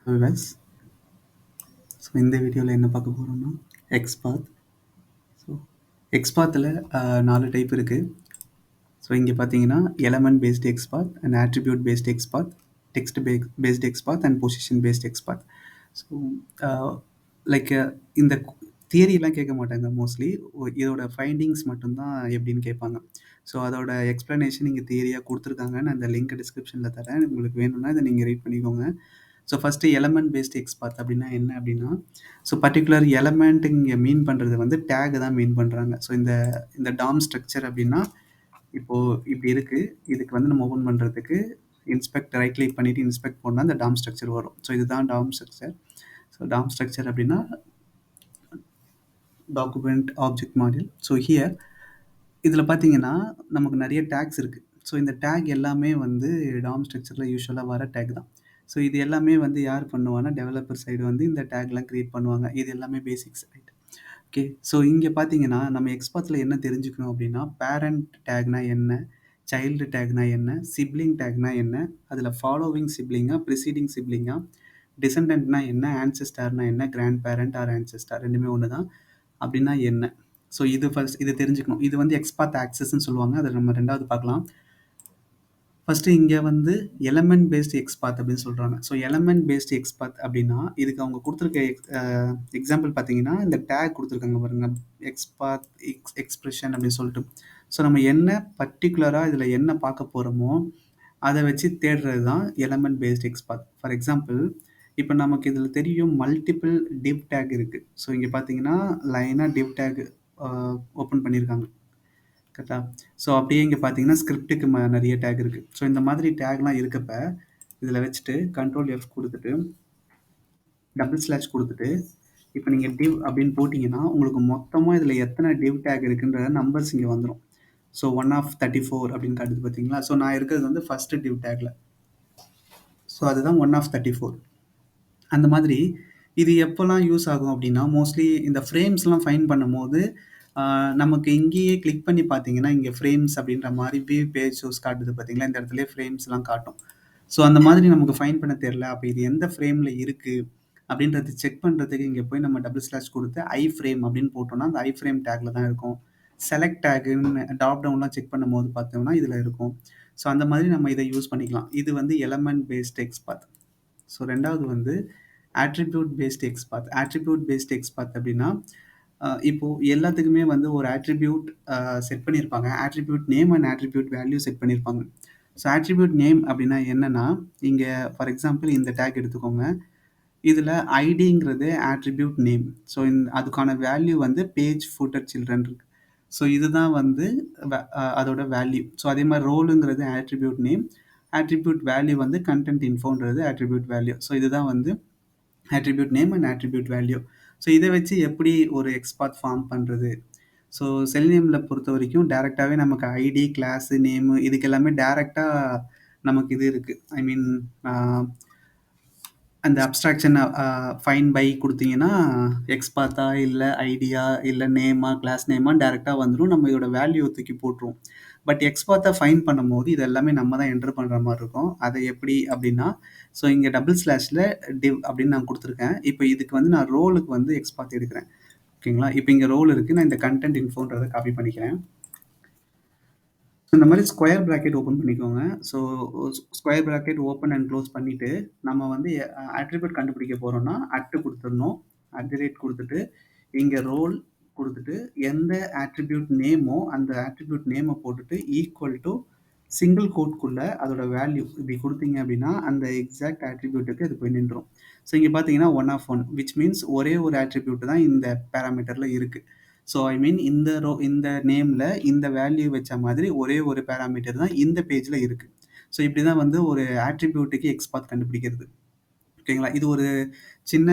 விவஸ் so இந்த வீடியோவில் என்ன பார்க்க போகிறோம்னா எக்ஸ்பாத். ஸோ எக்ஸ்பாத்தில் 4 டைப் இருக்குது. ஸோ இங்கே பார்த்தீங்கன்னா element based எக்ஸ்பாத் and attribute based எக்ஸ்பாத், text based எக்ஸ்பாத் and position based எக்ஸ்பாத். So like இந்த தியரிலாம் கேட்க மாட்டாங்க மோஸ்ட்லி. இதோட ஃபைண்டிங்ஸ் மட்டும்தான் எப்படின்னு கேட்பாங்க. ஸோ அதோட எக்ஸ்ப்ளனேஷன் இங்கே தியரியாக கொடுத்துருக்காங்க. நான் அந்த லிங்க் டிஸ்கிரிப்ஷனில் தரேன், உங்களுக்கு வேணும்னா இதை நீங்கள் ரீட் பண்ணிக்கோங்க. ஸோ ஃபஸ்ட்டு எலமெண்ட் பேஸ்டு எக்ஸ்பாத் அப்படின்னா என்ன அப்படின்னா, ஸோ பர்டிகுலர் எலமெண்ட் இங்கே மீன் பண்ணுறது வந்து டேக் தான் மீன் பண்ணுறாங்க. ஸோ இந்த இந்த டாம் ஸ்ட்ரக்சர் அப்படின்னா இப்போது இப்படி இருக்குது. இதுக்கு வந்து நம்ம ஓப்பன் பண்ணுறதுக்கு இன்ஸ்பெக்ட் ரைட் கிளிக் பண்ணிவிட்டு இன்ஸ்பெக்ட் பண்ணால் அந்த டாம் ஸ்ட்ரக்சர் வரும். ஸோ இதுதான் DOM structure. So DOM structure அப்படின்னா document object module. So here இதில் பார்த்தீங்கன்னா நமக்கு நிறைய டேக்ஸ் இருக்குது. ஸோ இந்த டேக் எல்லாமே வந்து டாம் ஸ்ட்ரக்சரில் யூஸ்வலாக வர டேக் தான். ஸோ இது எல்லாமே வந்து யார் பண்ணுவாங்கன்னா டெவலப்பர் சைடு வந்து இந்த டேக்லாம் க்ரியேட் பண்ணுவாங்க. இது எல்லாமே பேசிக்ஸ் ரைட். ஓகே, ஸோ இங்கே பார்த்தீங்கன்னா நம்ம எக்ஸ்பாத்தில் என்ன தெரிஞ்சுக்கணும் அப்படின்னா, பேரண்ட் டேக்னா என்ன, சைல்டு டேக்னா என்ன, சிப்ளிங் டேக்னா என்ன, அதில் ஃபாலோவிங் சிப்ளிங்கா, ப்ரிசீடிங் சிப்ளிங்கா, டிசெண்டன்ட்னா என்ன, ஆன்செஸ்டார்னா என்ன, கிராண்ட் பேரண்ட் ஆர் ஆன்செஸ்டார் ரெண்டுமே ஒன்று தான் அப்படின்னா என்ன. ஸோ இது தெரிஞ்சுக்கணும். இது வந்து எக்ஸ்பாத் ஆக்சஸ்ன்னு சொல்லுவாங்க. அதை நம்ம ரெண்டாவது பார்க்கலாம். ஃபஸ்ட்டு இங்கே வந்து எலமெண்ட் பேஸ்டு எக்ஸ்பாத் அப்படின்னு சொல்கிறாங்க. ஸோ எலமெண்ட் பேஸ்டு எக்ஸ்பாத் அப்படின்னா இதுக்கு அவங்க கொடுத்துருக்க எக்ஸாம்பிள் பார்த்தீங்கன்னா இந்த டேக் கொடுத்துருக்காங்க பாருங்க, எக்ஸ்பாத் எக்ஸ்பிரஷன் அப்படின்னு சொல்லிட்டு. ஸோ நம்ம என்ன பர்டிகுலராக இதில் என்ன பார்க்க போகிறோமோ அதை வச்சு தேடுறது தான் எலமெண்ட் பேஸ்டு எக்ஸ்பாத். ஃபார் எக்ஸாம்பிள் இப்போ நமக்கு இதில் தெரியும் மல்டிபிள் டிவ் டேக் இருக்குது. ஸோ இங்கே பார்த்தீங்கன்னா லைனாக டிவ் டேக் ஓப்பன் பண்ணியிருக்காங்க கரெக்டா. ஸோ அப்படியே இங்கே பார்த்தீங்கன்னா ஸ்கிரிப்டுக்கு நிறைய டேக் இருக்குது. ஸோ இந்த மாதிரி டேக்லாம் இருக்கப்ப இதில் வச்சுட்டு Ctrl+F கொடுத்துட்டு // கொடுத்துட்டு இப்போ நீங்கள் டிவ் அப்படின்னு போட்டிங்கன்னா உங்களுக்கு மொத்தமாக இதில் எத்தனை டிவ் டேக் இருக்குன்ற நம்பர்ஸ் இங்கே வந்துடும். ஸோ 1/34 அப்படின்னு காட்டுது பார்த்தீங்களா. ஸோ நான் இருக்கிறது வந்து ஃபஸ்ட்டு டிவ் டேக்கில். ஸோ அதுதான் 1/34. அந்த மாதிரி இது எப்போல்லாம் யூஸ் ஆகும் அப்படின்னா மோஸ்ட்லி இந்த ஃப்ரேம்ஸ்லாம் ஃபைன் பண்ணும்போது நமக்கு இங்கேயே கிளிக் பண்ணி பார்த்தீங்கன்னா இங்கே ஃப்ரேம்ஸ் அப்படின்ற மாதிரி வியூ பேஜ் ஷோஸ் காட்டுது பார்த்தீங்களா. இந்த இடத்துல ஃப்ரேம்ஸ்லாம் காட்டும். ஸோ அந்த மாதிரி நமக்கு ஃபைன் பண்ண தெரில, அப்போ இது எந்த ஃப்ரேமில் இருக்குது அப்படின்றது செக் பண்ணுறதுக்கு இங்கே போய் நம்ம // கொடுத்து ஐ ஃப்ரேம் அப்படின்னு போட்டோம்னா அந்த ஐ ஃப்ரேம் டேக்கில் தான் இருக்கும். செலக்ட் டேக்குன்னு டாப் டவுன்லாம் செக் பண்ணும்போது பார்த்தோம்னா இதில் இருக்கும். ஸோ அந்த மாதிரி நம்ம இதை யூஸ் பண்ணிக்கலாம். இது வந்து எலமெண்ட் பேஸ்ட் எக்ஸ்பாத். ஸோ ரெண்டாவது வந்து attribute based XPath. Attribute based XPath அப்படின்னா இப்போது எல்லாத்துக்குமே வந்து ஒரு ஆட்ரிபியூட் செட் பண்ணியிருப்பாங்க. Attribute name and attribute value set பண்ணியிருப்பாங்க. ஸோ ஆட்ரிபியூட் நேம் அப்படின்னா என்னென்னா, இங்கே ஃபார் எக்ஸாம்பிள் இந்த டேக் எடுத்துக்கோங்க. இதில் ஐடிங்கிறது ஆட்ரிபியூட் நேம். ஸோ அதுக்கான வேல்யூ வந்து பேஜ் ஃபூட்டர் சில்ட்ரன் இருக்கு. ஸோ இதுதான் வந்து அதோட வேல்யூ. ஸோ அதே மாதிரி ரோலுங்கிறது ஆட்ரிபியூட் நேம், ஆட்ரிபியூட் வேல்யூ வந்து கண்டென்ட் இன்ஃபோன்றது ஆட்ரிபியூட் வேல்யூ. ஸோ இதுதான் வந்து attribute name and attribute value. So இதை வச்சு எப்படி ஒரு எக்ஸ்பாத் ஃபார்ம் பண்ணுறது. ஸோ செல்னியமில் பொறுத்த வரைக்கும் டேரெக்டாகவே நமக்கு ஐடி, கிளாஸு, நேமு இதுக்கு எல்லாமே டேரெக்டாக நமக்கு இது இருக்குது. ஐ மீன் அந்த அப்ஸ்ட்ராக்ஷன் ஃபைன் பை கொடுத்தீங்கன்னா எக்ஸ்பாத்தா இல்லை ஐடியா இல்லை நேமா கிளாஸ் நேமா டேரெக்டாக வந்துடும். நம்ம இதோட வேல்யூ தூக்கி போட்டுருவோம். பட் எக்ஸ்பாத்தை ஃபைன் பண்ணும்போது இது எல்லாமே நம்ம தான் என்டர் பண்ணுற மாதிரி இருக்கும். அதை எப்படி அப்படின்னா, ஸோ இங்கே // டிவ் அப்படின்னு நான் கொடுத்துருக்கேன். இப்போ இதுக்கு வந்து நான் ரோலுக்கு வந்து எக்ஸ்பாத் எடுக்கிறேன். ஓகேங்களா. இப்போ இங்கே ரோல் இருக்குது. நான் இந்த கண்டென்ட் இன்ஃபோன்றதை காப்பி பண்ணிக்கிறேன். இந்த மாதிரி ஸ்கொயர் ப்ராக்கெட் ஓப்பன் பண்ணிக்கோங்க. So square bracket open and close பண்ணிவிட்டு நம்ம வந்து ஆட்ரிபியூட் கண்டுபிடிக்க போகிறோம்னா கொடுத்துடணும். கொடுத்துட்டு இங்கே ரோல் கொடுத்துட்டு எந்த ஆட்ரிபியூட் நேமோ அந்த ஆட்ரிபியூட் நேமை போட்டுட்டு ஈக்குவல் டு சிங்கிள் கோட்குள்ளே அதோட வேல்யூ இப்படி கொடுத்தீங்க அப்படின்னா அந்த எக்ஸாக்ட் ஆட்ரிபியூட்டுக்கு அது போய் நின்றுடும். ஸோ இங்கே பார்த்தீங்கன்னா 1/1 விச் மீன்ஸ் ஒரே ஒரு ஆட்ரிபியூட் தான் இந்த பேராமீட்டரில் இருக்குது. ஸோ ஐ மீன் இந்த நேமில் இந்த வேல்யூ வச்ச மாதிரி ஒரே ஒரு பேராமீட்டர் தான் இந்த பேஜில் இருக்குது. ஸோ இப்படி தான் வந்து ஒரு ஆட்ரிபியூட்டுக்கு எக்ஸ்பாத் கண்டுபிடிக்கிறது. ஓகேங்களா. இது ஒரு சின்ன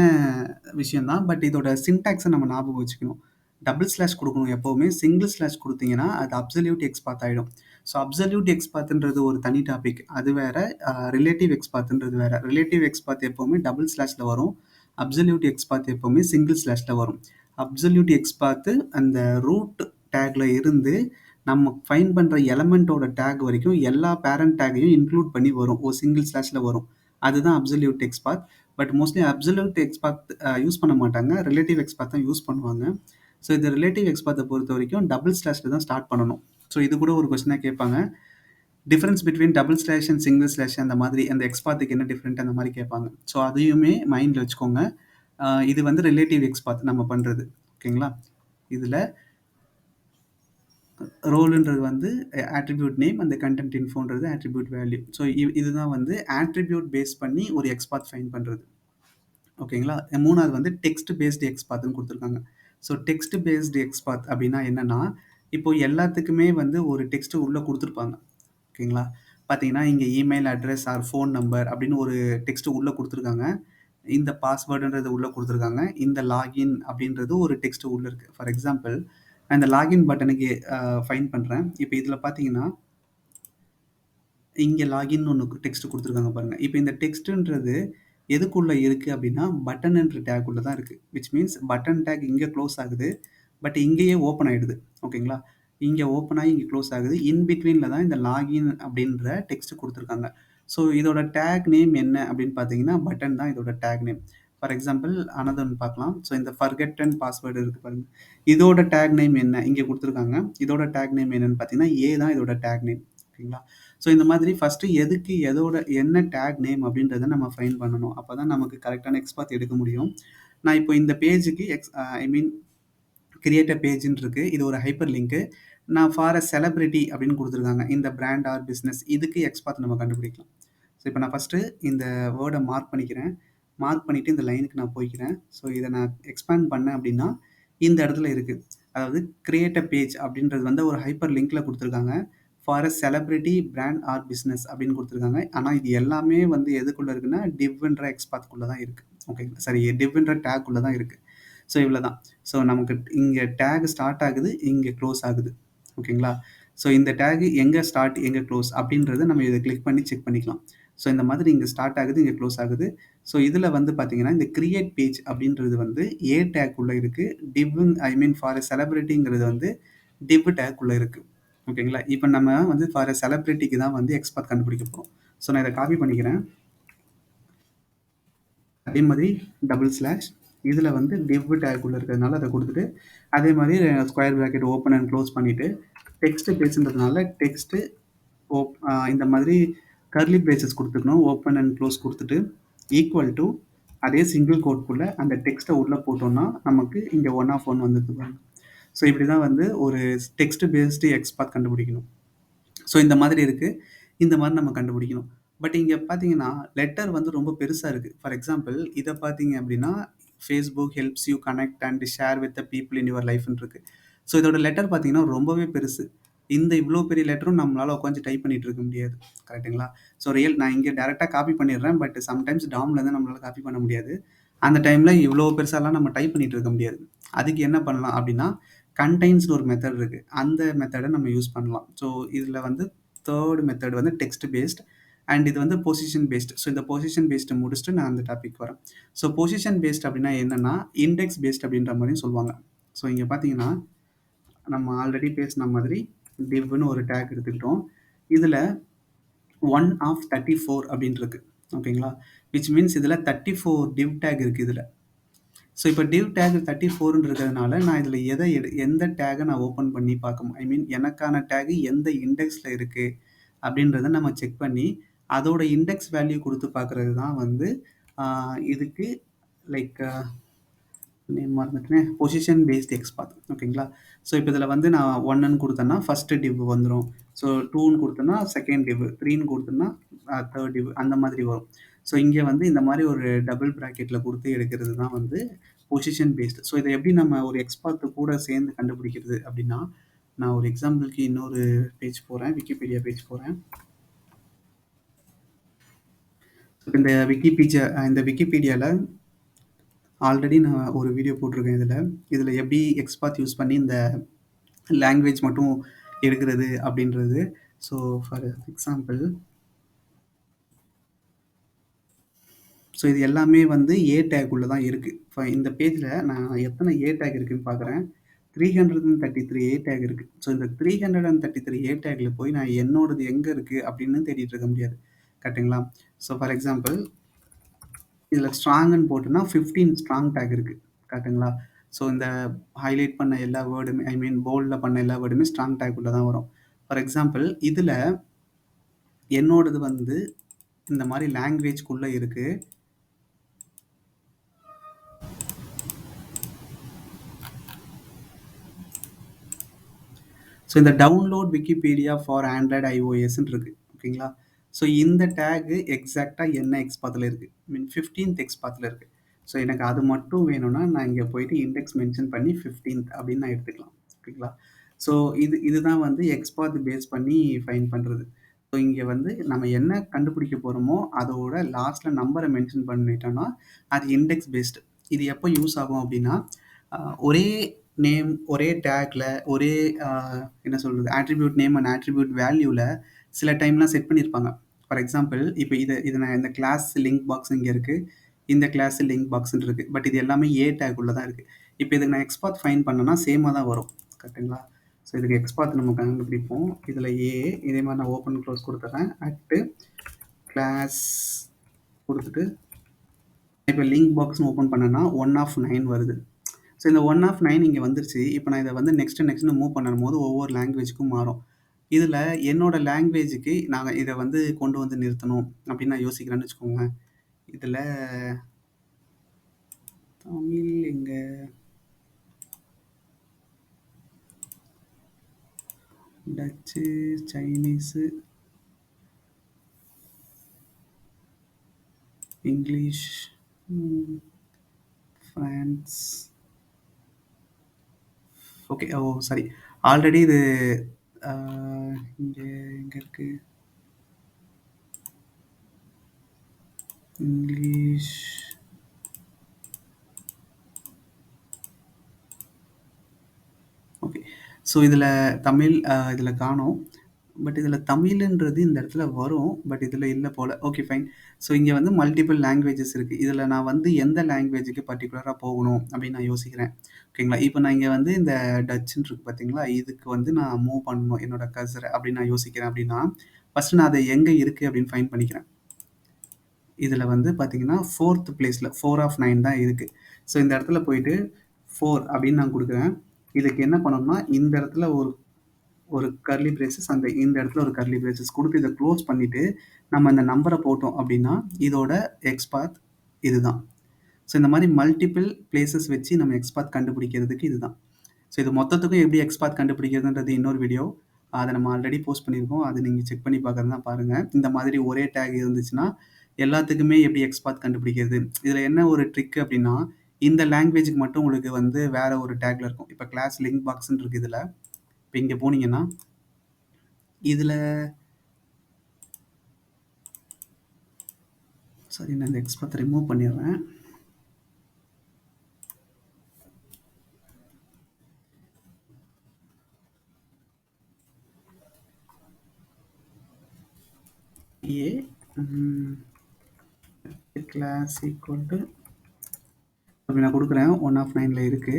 விஷயம் தான். பட் இதோட சின்டாக்ஸை நம்ம ஞாபகம் வச்சுக்கணும். // கொடுக்கணும் எப்போவுமே. சிங்கிள் ஸ்லாஷ் கொடுத்தீங்கன்னா அது அப்சல்யூட் எக்ஸ்பாத் ஆகிடும். ஸோ அப்சல்யூட் எக்ஸ்பாத்ன்றது ஒரு தனி டாபிக். அது வேறு, ரிலேட்டிவ் எக்ஸ்பாத்ன்றது வேறு. ரிலேட்டிவ் எக்ஸ்பாத் எப்போவுமே // வரும். அப்சல்யூட் எக்ஸ்பாத் எப்போவுமே சிங்கிள் ஸ்லாஷில் வரும். அப்சல்யூட் எக்ஸ்பாத்து அந்த ரூட் டேக்ல இருந்து நம்ம ஃபைன் பண்ணுற எலமெண்ட்டோட டேக் வரைக்கும் எல்லா பேரண்ட் டேக்கையும் இன்க்ளூட் பண்ணி வரும். ஒரு சிங்கிள் ஸ்லாஷில் வரும். அதுதான் absolute எக்ஸ்பாத். But mostly absolute எக்ஸ்பாத் use பண்ண மாட்டாங்க. ரிலேட்டிவ் எக்ஸ்பாத் தான் யூஸ் பண்ணுவாங்க. ஸோ இந்த ரிலேட்டிவ் எக்ஸ்பாத்த பொறுத்தவரைக்கும் டபுள் ஸ்லாஷ்ல தான் ஸ்டார்ட் பண்ணணும். ஸோ இது கூட ஒரு கொஸ்டினா கேட்பாங்க. Difference between double slash and single slash அந்த மாதிரி அந்த எக்ஸ்பாத்துக்கு என்ன டிஃப்ரெண்ட் அந்த மாதிரி கேட்பாங்க. ஸோ அதையுமே மைண்டில் வச்சுக்கோங்க. இது வந்து ரிலேட்டிவ் எக்ஸ்பாத் நம்ம பண்ணுறது. ஓகேங்களா? இதில் ரோல்ன்றது வந்து ஆட்ரிபியூட் நேம், அந்த கண்டென்ட் இன்ஃபோன்றது ஆட்ரிபியூட் வேல்யூ. ஸோ இதுதான் வந்து ஆட்ரிபியூட் பேஸ் பண்ணி ஒரு எக்ஸ்பாத் ஃபைண்ட் பண்ணுறது. ஓகேங்களா? 3வது வந்து டெக்ஸ்ட் பேஸ்டு எக்ஸ்பாத்ன்னு குடுத்துருக்காங்க. ஸோ டெக்ஸ்ட் பேஸ்டு எக்ஸ்பாத் அப்படின்னா என்னன்னா, இப்போ எல்லாத்துக்குமே வந்து ஒரு டெக்ஸ்ட் உள்ள குடுத்துருப்பாங்க. ஓகேங்களா? பார்த்தீங்கன்னா, இங்க email address or phone number அப்படின்னு ஒரு டெக்ஸ்ட் உள்ள குடுத்துருக்காங்க. இந்த பாஸ்வேர்டுன்றது உள்ள குடுத்துருக்காங்க. இந்த லாகின் அப்படின்றது ஒரு டெக்ஸ்ட் உள்ள இருக்கு. ஃபார் எக்ஸாம்பிள், நான் இந்த லாகின் பட்டனுக்கு ஃபைண்ட் பண்றேன். இப்ப இதுல பார்த்தீங்கன்னா, இங்க லாகின் ஒண்ணு டெக்ஸ்ட் குடுத்துருக்காங்க பாருங்க. இப்ப இந்த டெக்ஸ்ட்ன்றது எதுக்குள்ள இருக்கு அப்படின்னா, பட்டன்ன்ற டேக் உள்ள தான் இருக்கு. விச் மீன்ஸ் பட்டன் டேக் இங்க குளோஸ் ஆகுது. பட் இங்கேயே ஓப்பன் ஆயிடுது. ஓகேங்களா? இங்க ஓப்பன் ஆகி இங்க குளோஸ் ஆகுது. இன் பிட்வீன்ல தான் இந்த லாகின் அப்படின்ற டெக்ஸ்ட் குடுத்துருக்காங்க. ஸோ இதோட டேக் நேம் என்ன அப்படின்னு பார்த்தீங்கன்னா, பட்டன் தான் இதோட take name. For example another one பார்க்கலாம். ஸோ இந்த ஃபர்கெட்டன் பாஸ்வேர்ட் இருக்கு பாருங்க. இதோட டேக் நேம் என்ன? இங்க குடுத்துருக்காங்க. இதோட டேக் நேம் என்னன்னு பார்த்தீங்கன்னா, ஏ தான் இதோட டேக் நேம். ஓகேங்களா? ஸோ இந்த மாதிரி ஃபர்ஸ்ட்டு எதுக்கு எதோட என்ன டேக் நேம் அப்படின்றத நம்ம ஃபைண்ட் பண்ணணும். அப்பதான் நமக்கு கரெக்டான எக்ஸ்பாத் எடுக்க முடியும். நான் இப்போ இந்த பேஜுக்கு ஐ மீன் கிரியேட் அ பேஜ்ன்னு இருக்கு. இது ஒரு ஹைப்பர் லிங்க்கு. நான் ஃபார் அ செலிபிரிட்டி அப்படின்னு குடுத்துருக்காங்க. இந்த பிராண்ட் ஆர் பிசினஸ் இதுக்கு எக்ஸ்பாத் நம்ம கண்டுபிடிக்கலாம். ஸோ இப்போ நான் ஃபர்ஸ்ட்டு இந்த வேர்ட மார்க் பண்ணிக்கிறேன். மார்க் பண்ணிட்டு இந்த லைனுக்கு நான் போய்க்கிறேன். ஸோ இத நான் எக்ஸ்பேண்ட் பண்ணேன் அப்படின்னா, இந்த இடத்துல இருக்கு. அதாவது கிரியேட் அ பேஜ் அப்படின்றது வந்து ஒரு ஹைப்பர் லிங்க்ல குடுத்துருக்காங்க. For a celebrity, brand or business அப்படின்னு குடுத்துருக்காங்க. ஆனா இது எல்லாமே வந்து எதுக்குள்ள இருக்குன்னா, டிவ்ன்ற எக்ஸ்பாத்க்குள்ள தான் இருக்கு. ஓகேங்களா? சாரி டிவ்ன்ற டேக்குள்ள தான் இருக்கு. ஸோ இவ்வளதான். ஸோ நமக்கு இங்க டேக் ஸ்டார்ட் ஆகுது, இங்க க்ளோஸ் ஆகுது. ஓகேங்களா? ஸோ இந்த டேக் எங்க ஸ்டார்ட், எங்க க்ளோஸ் அப்படின்றத நம்ம இத கிளிக் பண்ணி செக் பண்ணிக்கலாம். ஸோ இந்த மாதிரி இங்க ஸ்டார்ட் ஆகுது, இங்க க்ளோஸ் ஆகுது. ஸோ இதுல வந்து பார்த்தீங்கன்னா, இந்த கிரியேட் பேஜ் அப்படின்றது வந்து ஏ டேக் உள்ள இருக்கு. ஐ மீன் ஃபார் எ செலிபிரிட்டிங்கிறது வந்து டிவ் டேக் உள்ள இருக்கு. ஓகேங்களா? இப்ப நம்ம வந்து ஃபார் எ செலிபிரிட்டிக்கு தான் வந்து எக்ஸ்பாத் கண்டுபிடிக்க போறோம். ஸோ நான் இத காப்பி பண்ணிக்கிறேன். அதே மாதிரி டபுள் ஸ்லாஷ் இதில் வந்து டிவ் டேக் உள்ள இருக்கிறதுனால அதை கொடுத்துட்டு அதே மாதிரி square bracket open and close பண்ணிவிட்டு டெக்ஸ்ட் பேசுன்றதுனால டெக்ஸ்ட்டு இந்த மாதிரி கர்லி பிரேசஸ் கொடுத்துக்கணும். ஓப்பன் அண்ட் க்ளோஸ் கொடுத்துட்டு ஈக்குவல் டு அதே சிங்கிள் கோட்குள்ளே அந்த டெக்ஸ்ட்டை உள்ளே போட்டோம்னா நமக்கு இங்கே 1 வந்துருது. ஸோ இப்படி தான் வந்து ஒரு டெக்ஸ்ட் பேஸ்டு எக்ஸ்பாத் கண்டுபிடிக்கணும். ஸோ இந்த மாதிரி இருக்கு. இந்த மாரி நம்ம கண்டுபிடிக்கணும். பட் இங்க பார்த்தீங்கன்னா, லெட்டர் வந்து ரொம்ப பெருசா இருக்கு. ஃபார் எக்ஸாம்பிள் இத பார்த்தீங்க அப்டின்னா, Facebook helps you connect and share with the people in your லைஃப்ன்னு இருக்கு. ஸோ இதோட லெட்டர் பார்த்தீங்கன்னா, ரொம்பவே பெருசு. இந்த இவ்ளோ பெரிய லெட்டரும் நம்மளால உட்காந்து டைப் பண்ணிட்டு இருக்க முடியாது. கரெக்ட்டுங்களா? ஸோ நான் இங்க டைரக்ட்டா காப்பி பண்ணிடுறேன். பட் சம்டைம்ஸ் டாம்லேருந்து நம்மளால காப்பி பண்ண முடியாது. அந்த டைம்ல இவ்ளோ பெருசாலாம் நம்ம டைப் பண்ணிட்டு இருக்க முடியாது. அதுக்கு என்ன பண்ணலாம் அப்டின்னா, கன்டெய்ன்ஸ்ன்னு ஒரு மெத்தட் இருக்கு. அந்த மெத்தட நம்ம யூஸ் பண்ணலாம். ஸோ இதுல வந்து 3 மெத்தட் வந்து டெக்ஸ்ட் பேஸ்ட் அண்ட் இது வந்து பொசிஷன் பேஸ்ட். ஸோ இந்த பொசிஷன் பேஸ்ட முடிச்சுட்டு நான் அந்த டாபிக் வரேன். ஸோ பொசிஷன் பேஸ்ட் அப்படின்னா என்னன்னா, இண்டெக்ஸ் பேஸ்ட் அப்படின்ற மாரியும் சொல்லுவாங்க. ஸோ இங்க பார்த்தீங்கன்னா, நம்ம ஆல்ரெடி பேசின மாதிரி டிவ்ன்னு ஒரு டேக் எடுத்துக்கிட்டோம். இதுல 1 ஆஃப் 34 அப்படின்னு இருக்கு. ஓகேங்களா? விச் மீன்ஸ் இதுல 34 டிவ் டேக் இருக்கு இதுல. ஸோ இப்போ டிவ் டேக் 34ன்னு இருக்கிறதுனால நான் இதில் எந்த டேகை நான் ஓப்பன் பண்ணி பார்க்க ஐ மீன் எனக்கான டேக் எந்த இண்டெக்ஸில் இருக்குது அப்படின்றத நம்ம செக் பண்ணி அதோட இண்டெக்ஸ் வேல்யூ கொடுத்து பார்க்குறது தான் வந்து இதுக்கு லைக் நேம் மறந்துட்டேன் பொசிஷன் பேஸ்ட் எக்ஸ்பாத். ஓகேங்களா? ஸோ இப்போ இதில் வந்து நான் 1ன்னு கொடுத்தேன்னா ஃபஸ்ட்டு டிவ் வந்துடும். ஸோ 2ன்னு கொடுத்தேன்னா செகண்ட் டிவ், 3ன்னு கொடுத்தேன்னா தேர்ட் டிவ் அந்த மாதிரி வரும். ஸோ இங்கே வந்து இந்த மாதிரி ஒரு டபுள் ப்ராக்கெட்டில் கொடுத்து எடுக்கிறது தான் வந்து பொசிஷன் பேஸ்டு. ஸோ இதை எப்படி நம்ம ஒரு எக்ஸ்பாத்து கூட சேர்ந்து கண்டுபிடிக்கிறது அப்படின்னா, நான் ஒரு எக்ஸாம்பிளுக்கு இன்னொரு பேஜ் போகிறேன், விக்கிபீடியா பேஜ் போகிறேன். இந்த விக்கிபீடியாவில் ஆல்ரெடி நான் ஒரு வீடியோ போட்டிருக்கேன் இதில். இதில் எப்படி எக்ஸ்பாத் யூஸ் பண்ணி இந்த லாங்குவேஜ் மட்டும் எடுக்கிறது அப்படின்றது. ஸோ ஃபார் எக்ஸாம்பிள் ஸோ இது எல்லாமே வந்து ஏ டேக் உள்ள தான் இருக்குது. இந்த பேஜில் நான் எத்தனை ஏ டேக் இருக்குன்னு பார்க்குறேன். 333 ஏ டேக் இருக்குது. ஸோ இந்த 333 ஏ டேக்கில் போய் நான் என்னோடது எங்கே இருக்குது அப்படின்னு தேடிட்டு இருக்க முடியாது. கரெக்ட்டுங்களா? ஸோ ஃபார் எக்ஸாம்பிள் இதில ஸ்ட்ராங்குன்னு போட்டோன்னா 15 ஸ்ட்ராங் டேக் இருக்கு. கரெக்ட்டுங்களா? ஸோ இந்த ஹைலைட் பண்ண எல்லா வேர்டுமே ஐ மீன் போல்ட்ல பண்ண எல்லா வேர்டுமே ஸ்ட்ராங் டேக் உள்ள தான் வரும். ஃபார் எக்ஸாம்பிள் இதில என்னோடது வந்து இந்த மாரி லாங்குவேஜ்க்குள்ள இருக்கு. ஸோ இந்த டவுன்லோட் விக்கிபீடியா ஃபார் ஆண்ட்ராய்டு ஐஓஎஸ்ன்னு இருக்கு. ஓகேங்களா? ஸோ இந்த டேக் எக்ஸாக்ட்டா என்ன எக்ஸ்பாத்ல இருக்கு. ஐ மீன் 15த் எக்ஸ்பாத்ல இருக்கு. ஸோ எனக்கு அது மட்டும் வேணும்னா, நான் இங்க போயிட்டு இண்டெக்ஸ் மென்ஷன் பண்ணி 15த் அப்படின்னு நான் எடுத்துக்கலாம். ஓகேங்களா? ஸோ இதுதான் வந்து எக்ஸ்பாத் பேஸ் பண்ணி ஃபைண்ட் பண்றது. ஸோ இங்க வந்து நம்ம என்ன கண்டுபிடிக்க போறோமோ, அதோட லாஸ்ட்ல நம்பர மென்ஷன் பண்ணிட்டோம்னா, அது இண்டெக்ஸ் பேஸ்டு. இது எப்போ யூஸ் ஆகும் அப்படின்னா, அ ஒரே நேம், ஒரே டேக்ல, ஒரே அ என்ன சொல்றது? ஆட்ரிபியூட் நேம் அண்ட் ஆட்ரிபியூட் வேல்யூல சில டைம்லாம் செட் பண்ணியிருப்பாங்க. ஃபார் எக்ஸாம்பிள் இப்ப இத நான் இந்த கிளாஸ் லிங்க் பாக்ஸ் இங்க இருக்கு. இந்த கிளாஸ் லிங்க் பாக்ஸ்ன்னு இருக்கு. பட் இது எல்லாமே ஏ டேக் உள்ள தான் இருக்கு. இப்ப இதுக்கு நான் எக்ஸ்பாத் ஃபைண்ட் பண்ணேன்னா சேமா தான் வரும். கரெக்ட்டுங்களா? ஸோ இதுக்கு எக்ஸ்பாத் நம்ம கண்டுபிடிப்போம். இதுல ஏ இதே மாரி நான் ஓப்பன், குளோஸ் குடுத்துர்றேன். கிளாஸ் குடுத்துட்டு இப்ப லிங்க் பாக்ஸ்ன்னு ஓப்பன் பண்ணேன்னா 1 ஆஃப் 9 வருது. ஸோ இந்த 1 ஆஃப் 9 இங்க வந்துருச்சு. இப்ப நான் இத வந்து நெக்ஸ்ட்ன்னு மூவ் பண்ணும்போது ஒவ்வொரு லாங்குவேஜ்க்கும் மாறும். இதுல என்னோட லாங்குவேஜ்க்கு நாங்க இத வந்து கொண்டு வந்து நிறுத்தணும் அப்படின்னு நான் யோசிக்கிறேன்னு வச்சுக்கோங்களேன். இதுல தமிழ் எங்க? டச்சு, சைனீஸு, இங்கிலீஷ், ம், ஃப்ரான்ஸ். ஓகே. ஓ! சாரி. ஆல்ரெடி இது அ இங்க எங்க இருக்கு? இங்கிலீஷ். ஓகே. ஸோ இதில தமிழ் இதில காணோம். பட் இதில தமிழுன்றது இந்த இடத்துல வரும். பட் இதில இல்ல போல. Okay fine. ஸோ இங்க வந்து மல்டிபிள் லாங்குவேஜஸ் இருக்கு. இதில நான் வந்து எந்த லாங்குவேஜ்க்கு பர்ட்டிகுலரா போகணும் அப்படின்னு நான் யோசிக்கிறேன். ஓகேங்களா? இப்ப நான் இங்க வந்து இந்த டச்சுன்னு இருக்கு பார்த்தீங்களா? இதுக்கு வந்து நான் மூவ் பண்ணணும் என்னோட கர்சர அப்படின்னு நான் யோசிக்கிறேன் அப்படின்னா, ஃபர்ஸ்ட் நான் அது எங்க இருக்கு அப்படின்னு ஃபைண்ட் பண்ணிக்கிறேன். இதில வந்து பார்த்தீங்கன்னா, 4த் பிளேஸ்ல 4 ஆஃப் 9 தான் இருக்கு. ஸோ இந்த இடத்துல போயிட்டு 4 அப்படின்னு நான் குடுக்குறேன். இதுக்கு என்ன பண்ணணும்னா, இந்த இடத்துல ஒரு ஒரு கர்லி பிரேசஸ் இந்த இடத்துல ஒரு கர்லி பிரேசஸ் குடுத்து இத குளோஸ் பண்ணிட்டு, நம்ம இந்த நம்பர போட்டோம் அப்படின்னா, இதோட எக்ஸ்பாத் இதுதான். ஸோ இந்த மாரி மல்டிபிள் பிளேஸஸ் வச்சு நம்ம எக்ஸ்பாத் கண்டுபிடிக்கிறதுக்கு இதுதான். ஸோ இது மொத்தத்துக்கும் எப்படி எக்ஸ்பாத் கண்டுபிடிக்கிறதுன்றது இன்னொரு வீடியோ. அத நம்ம ஆல்ரெடி போஸ்ட் பண்ணியிருக்கோம். அத நீங்க செக் பண்ணி பார்க்கறதுனா பாருங்க. இந்த மாதிரி ஒரே டேக் இருந்துச்சுன்னா, எல்லாத்துக்குமே எப்படி எக்ஸ்பாத் கண்டுபிடிக்கிறது? இதுல என்ன ஒரு ட்ரிக் அப்படின்னா, இந்த லாங்குவேஜ்க்கு மட்டும் உங்களுக்கு வந்து வேற ஒரு டேக்ல இருக்கும். இப்ப கிளாஸ் லிங்க் பாக்ஸ்ன்னு இருக்கு இதுல. இப்ப இங்க போனீங்கன்னா, இதுல சாரி நான் இந்த எக்ஸ்பாத்த ரிமூவ் பண்ணிடுறேன். ஏ கிளாஸ் ஈக்குவல் டூ அப்படி நான் குடுக்குறேன். 1 ஆஃப் 9ல இருக்கு.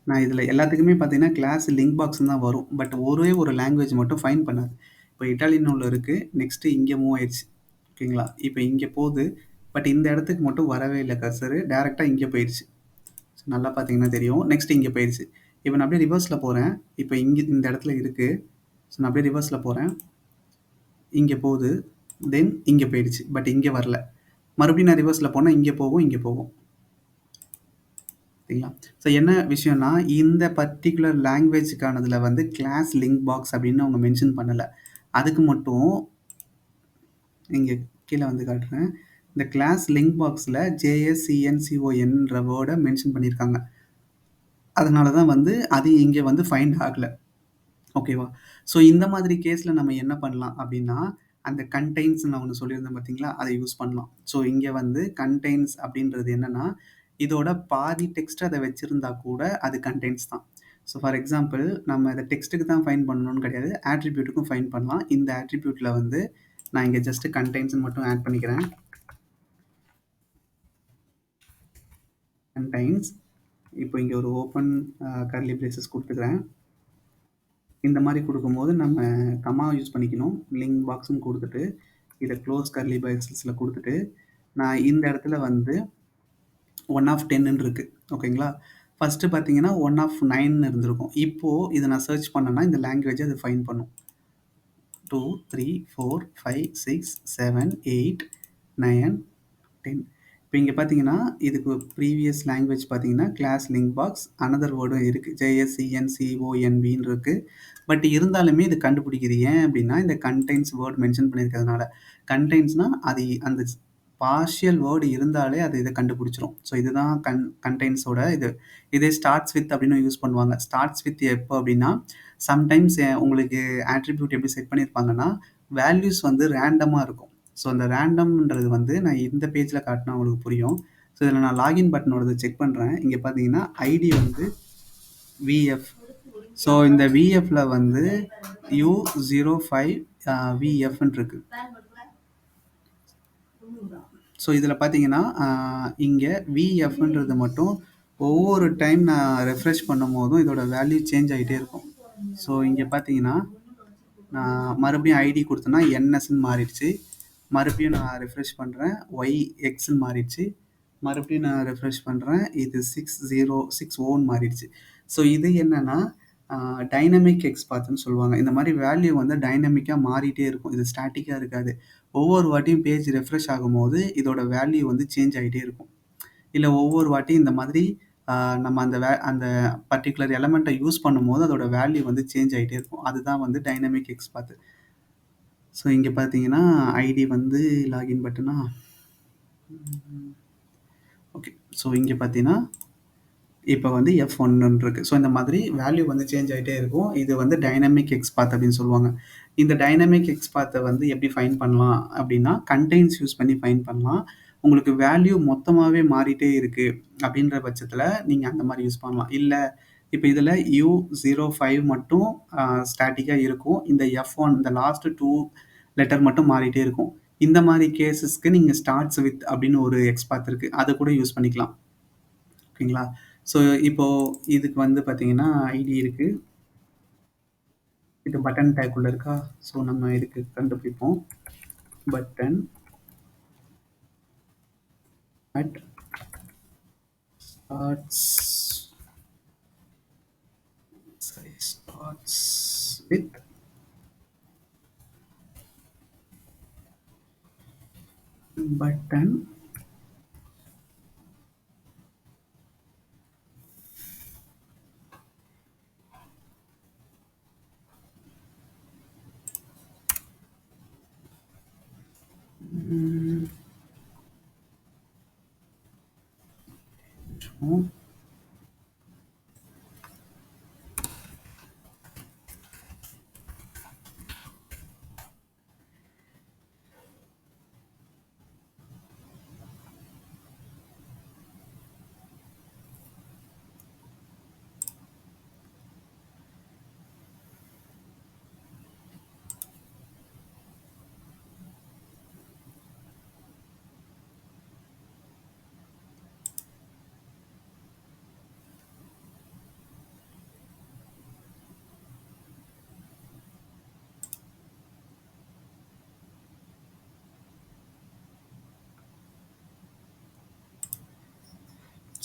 நான் இதுல எல்லாத்துக்குமே பார்த்தீங்கன்னா, கிளாஸ் லிங்க் பாக்ஸ்ன்னு தான் வரும். பட் ஒரே ஒரு லாங்குவேஜ் மட்டும் ஃபைண்ட் பண்ணாது. இப்ப இட்டாலியன் ஒண்ணு இருக்கு. நெக்ஸ்ட் இங்க மூவ் ஆயிருச்சு. ஓகேங்களா? இப்ப இங்க போது. பட் இந்த இடத்துக்கு மட்டும் வரவே இல்ல கர்சரு. டைரக்ட்டா இங்க போயிருச்சு. ஸோ நல்லா பார்த்தீங்கன்னா தெரியும். நெக்ஸ்ட் இங்க போயிருச்சு. இப்ப நான் அப்படியே ரிவர்ஸ்ல போறேன். இப்ப இங்க இந்த இடத்துல இருக்கு. ஸோ நான் அப்படியே ரிவர்ஸ்ல போறேன். இங்க போது. தென் இங்க போயிடுச்சு. பட் இங்க வரல. மறுபடியும் நான் ரிவர்ஸ்ல போனா இங்க போகும், இங்க போகும். சரிங்களா? ஸோ என்ன விஷயம்னா, இந்த பர்ட்டிகுலர் லாங்குவேஜ்க்கானதுல வந்து கிளாஸ் லிங்க் பாக்ஸ் அப்படின்னு அவங்க மென்ஷன் பண்ணல. அதுக்கு மட்டும் இங்க கீழ வந்து காட்டுறேன். இந்த கிளாஸ் லிங்க் பாக்ஸ்ல JSCNCONன்ற வேர்ட மென்ஷன் பண்ணியிருக்காங்க. அதனால தான் வந்து அது இங்க வந்து ஃபைண்ட் ஆகல. ஓகேவா? ஸோ இந்த மாதிரி கேஸ்ல நம்ம என்ன பண்ணலாம் அப்டின்னா, அந்த கன்டெய்ன்ஸ் நான் ஒண்ணு சொல்லியிருந்தேன் பார்த்தீங்களா? அத யூஸ் பண்ணலாம். ஸோ இங்க வந்து கன்டெய்ன்ஸ் அப்டின்றது என்னன்னா, இதோட பாதி டெக்ஸ்ட் அத வச்சிருந்தா கூட அது கன்டெய்ன்ஸ் தான். ஸோ ஃபார் எக்ஸாம்பிள் நம்ம இத டெக்ஸ்ட்க்கு தான் ஃபைண்ட் பண்ணணும்னு கிடையாது. ஆட்ரிபியூட்க்கும் ஃபைண்ட் பண்ணலாம். இந்த ஆட்ரிபியூட்ல வந்து நான் இங்க ஜஸ்ட் கன்டெய்ன்ஸ்ன்னு மட்டும் ஆட் பண்ணிக்கிறேன். கன்டெய்ன்ஸ் இப்போ இங்க ஒரு ஓப்பன் கர்லி பிரேசஸ் குடுத்துக்கிறேன். இந்த மாரி குடுக்கும்போது நம்ம கமா யூஸ் பண்ணிக்கணும். லிங்க் பாக்ஸ்ன்னு குடுத்துட்டு, இத க்ளோஸ் கர்லி பிரேசஸ்ல குடுத்துட்டு, நான் இந்த இடத்துல வந்து 1 ஆஃப் 10ன்னு இருக்கு. ஓகேங்களா? ஃபர்ஸ்ட்டு பார்த்தீங்கன்னா, 1 ஆஃப் 9ன்னு இருந்திருக்கும். இப்போ இத நான் சர்ச் பண்ணேன்னா, இந்த லாங்குவேஜ அது ஃபைண்ட் பண்ணும். 2, 3, 4, 5, 6, 7, 8, 9, 10. இப்ப இங்க பார்த்தீங்கன்னா, இதுக்கு ப்ரீவியஸ் லாங்குவேஜ் பார்த்தீங்கன்னா, கிளாஸ் லிங்க் பாக்ஸ் அனதர் வேர்டும் இருக்கு. JSCNCONBன்னு இருக்கு. பட் இருந்தாலுமே இது கண்டுபிடிக்குது. ஏன் அப்டின்னா, இந்த கன்டெயின்ஸ் வேர்ட் மென்ஷன் பண்ணியிருக்கிறதுனால. கன்டெயின்ஸ்னா அது அந்த பார்ஷியல் வேர்ட் இருந்தாலே அது இத கண்டுபிடிச்சுரும். ஸோ இதுதான் கன்டெயின்ஸோட இது. இதே ஸ்டார்ட்ஸ் வித் அப்படின்னு யூஸ் பண்ணுவாங்க. ஸ்டார்ட்ஸ் வித் எப்போ அப்படின்னா, சம்டைம்ஸ் உங்களுக்கு ஆட்ரிபியூட் எப்படி செட் பண்ணியிருப்பாங்கன்னா, வேல்யூஸ் வந்து ரேண்டமா இருக்கும். ஸோ அந்த ரேண்டம்ன்றது வந்து நான் இந்த பேஜ்ல காட்டுனா உங்களுக்கு புரியும். ஸோ இதில நான் லாகின் பட்டனோடது செக் பண்றேன். இங்க பார்த்தீங்கன்னா, ஐடி வந்து விஎஃப். ஸோ இந்த விஎஃப்ல வந்து U05 விஎஃப்ன்னு இருக்கு. ஸோ இதில பார்த்தீங்கன்னா, இங்க விஎஃப்ன்றது மட்டும் ஒவ்வொரு டைம் நான் ரெஃப்ரெஷ் பண்ணும்போதும் இதோட வேல்யூ சேஞ்ச் ஆயிட்டே இருக்கும். ஸோ இங்க பார்த்தீங்கன்னா, நான் மறுபடியும் ஐடி குடுத்தேன்னா என்எஸ்ன்னு மாறிடுச்சு. மறுபடியும் நான் ரெஃப்ரெஷ் பண்றேன். ஒய்எக்ஸ்ன்னு மாறிடுச்சு. மறுபடியும் நான் ரெஃப்ரெஷ் பண்றேன். இது 6060ன்னு மாறிடுச்சு. ஸோ இது என்னன்னா, டைனமிக் எக்ஸ்பாத்ன்னு சொல்லுவாங்க. இந்த மாரி வேல்யூ வந்து டைனமிக்கா மாறிட்டே இருக்கும். இது ஸ்டாட்டிக்கா இருக்காது. ஒவ்வொரு வாட்டியும் பேஜ் ரெஃப்ரெஷ் ஆகும்போது, இதோட வேல்யூ வந்து சேஞ்ச் ஆயிட்டே இருக்கும். இல்ல ஒவ்வொரு வாட்டியும் இந்த மாதிரி நம்ம அந்த பர்ட்டிகுலர் எலமெண்ட்ட யூஸ் பண்ணும்போது, அதோட வேல்யூ வந்து சேஞ்ச் ஆயிட்டே இருக்கும். அதுதான் வந்து டைனமிக் எக்ஸ்பாத். ஸோ இங்க பார்த்தீங்கன்னா, ஐடி வந்து லாகின் பட்டனா ஓகே. ஸோ இங்க பார்த்தீங்கன்னா, இப்ப வந்து F1ன்னு இருக்கு. ஸோ இந்த மாதிரி வேல்யூ வந்து சேஞ்ச் ஆயிட்டே இருக்கும். இது வந்து டைனமிக் எக்ஸ்பாத் அப்படின்னு சொல்லுவாங்க. இந்த டைனமிக் எக்ஸ்பாத்த வந்து எப்படி ஃபைண்ட் பண்ணலாம் அப்படின்னா, கன்டெயின்ஸ் யூஸ் பண்ணி ஃபைண்ட் பண்ணலாம். உங்களுக்கு வேல்யூ மொத்தமாவே மாறிட்டே இருக்கு அப்படின்ற பட்சத்தில, நீங்க அந்த மாரி யூஸ் பண்ணலாம். இல்ல இப்ப இதுல U05 மட்டும் ஸ்டாட்டிக்கா இருக்கும். இந்த F1 இந்த லாஸ்ட் 2 லெட்டர் மட்டும் மாறிட்டே இருக்கும். இந்த மாரி கேஸஸ்க்கு நீங்க ஸ்டார்ட்ஸ் வித் அப்படின்னு ஒரு எக்ஸ்பாத் இருக்கு. அத கூட யூஸ் பண்ணிக்கலாம். ஓகேங்களா? ஸோ இப்போ இதுக்கு வந்து பார்த்தீங்கன்னா, ஐடி இருக்கு. இது பட்டன் டேக்குள்ள இருக்கா? ஸோ நம்ம இதுக்கு கண்டுபிடிப்போம். Button at starts starts with button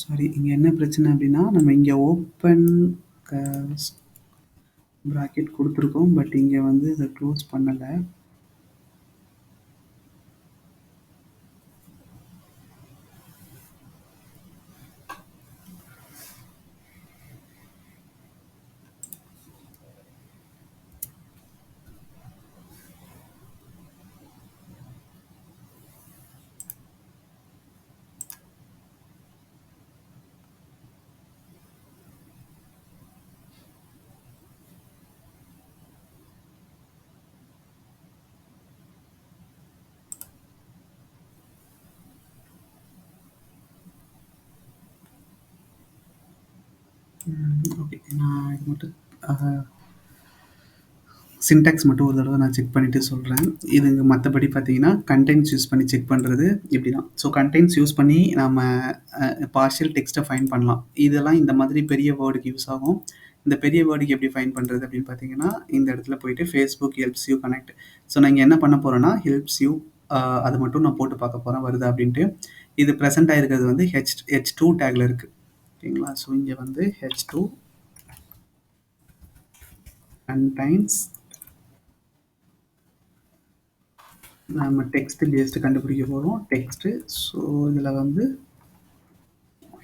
sorry இங்க என்ன பிரச்சனை அப்படின்னா, நம்ம இங்க ஓப்பன் பிராக்கெட் குடுத்துருக்கோம். பட் இங்க வந்து இத க்ளோஸ் பண்ணல. ஓகே. நான் இது மட்டும் சின்டாக்ஸ் மட்டும் ஒரு தடவ நான் செக் பண்ணிட்டு சொல்றேன். இது மத்தபடி பார்த்தீங்கன்னா, கன்டெயின்ஸ் யூஸ் பண்ணி செக் பண்றது இப்படி தான். ஸோ கன்டெயின்ஸ் யூஸ் பண்ணி நாம பார்ஷியல் டெக்ஸ்ட்ட ஃபைண்ட் பண்ணலாம். இதெல்லாம் இந்த மாதிரி பெரிய வேர்டுக்கு யூஸ் ஆகும். இந்த பெரிய வேர்டுக்கு எப்படி ஃபைண்ட் பண்ணுறது அப்படின்னு பார்த்தீங்கன்னா, இந்த இடத்துல போயிட்டு Facebook helps you connect. So நான் இங்க என்ன பண்ண போறேன்னா, ஹெல்ப்ஸ் யூ அது மட்டும் நான் போட்டு பார்க்க போறேன் வருதா அப்படின்ட்டு. இது பிரசென்ட் ஆயிருக்கிறது வந்து H2 டேக்ல இருக்கு. ஓகேங்களா? ஸோ இங்க வந்து H2 கன்டைன்ஸ் நம்ம டெக்ஸ்ட் பேஸ்டு கண்டுபிடிக்க போறோம். டெக்ஸ்ட். ஸோ இதுல வந்து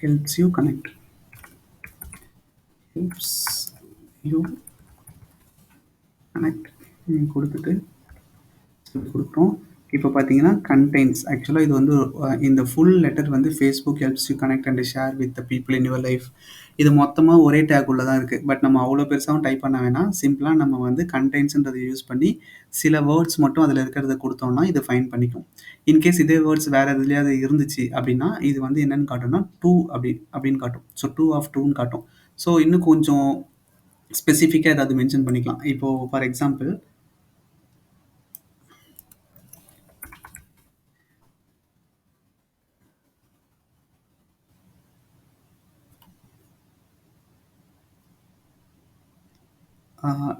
helps you connect. Helps you connect குடுத்துட்டு குடுக்குறோம். இப்போ பார்த்தீங்கன்னா, கன்டெயின்ஸ் ஆக்சுவலா இது வந்து இந்த ஃபுல் லெட்டர் வந்து Facebook helps you connect and share with the people in your life. இது மொத்தமா ஒரே டேக் உள்ள தான் இருக்கு. பட் நம்ம அவ்வளோ பெருசாவும் டைப் பண்ண வேணாம். சிம்பிளா நம்ம வந்து கன்டெயின்ஸ்ன்றத யூஸ் பண்ணி சில வேர்ட்ஸ் மட்டும் அதில இருக்கிறத குடுத்தோம்னா, இது ஃபைண்ட் பண்ணிக்கும். இன்கேஸ் இதே வேர்ட்ஸ் வேற எதுலயாவது இருந்துச்சு அப்படின்னா, இது வந்து என்னன்னு காட்டும்னா, 2 அப்படின்னு காட்டும். ஸோ 2 ஆஃப் 2ன்னு காட்டும். ஸோ இன்னும் கொஞ்சம் ஸ்பெசிஃபிக்கா ஏதாவது மென்ஷன் பண்ணிக்கலாம். இப்போ ஃபார் எக்ஸாம்பிள்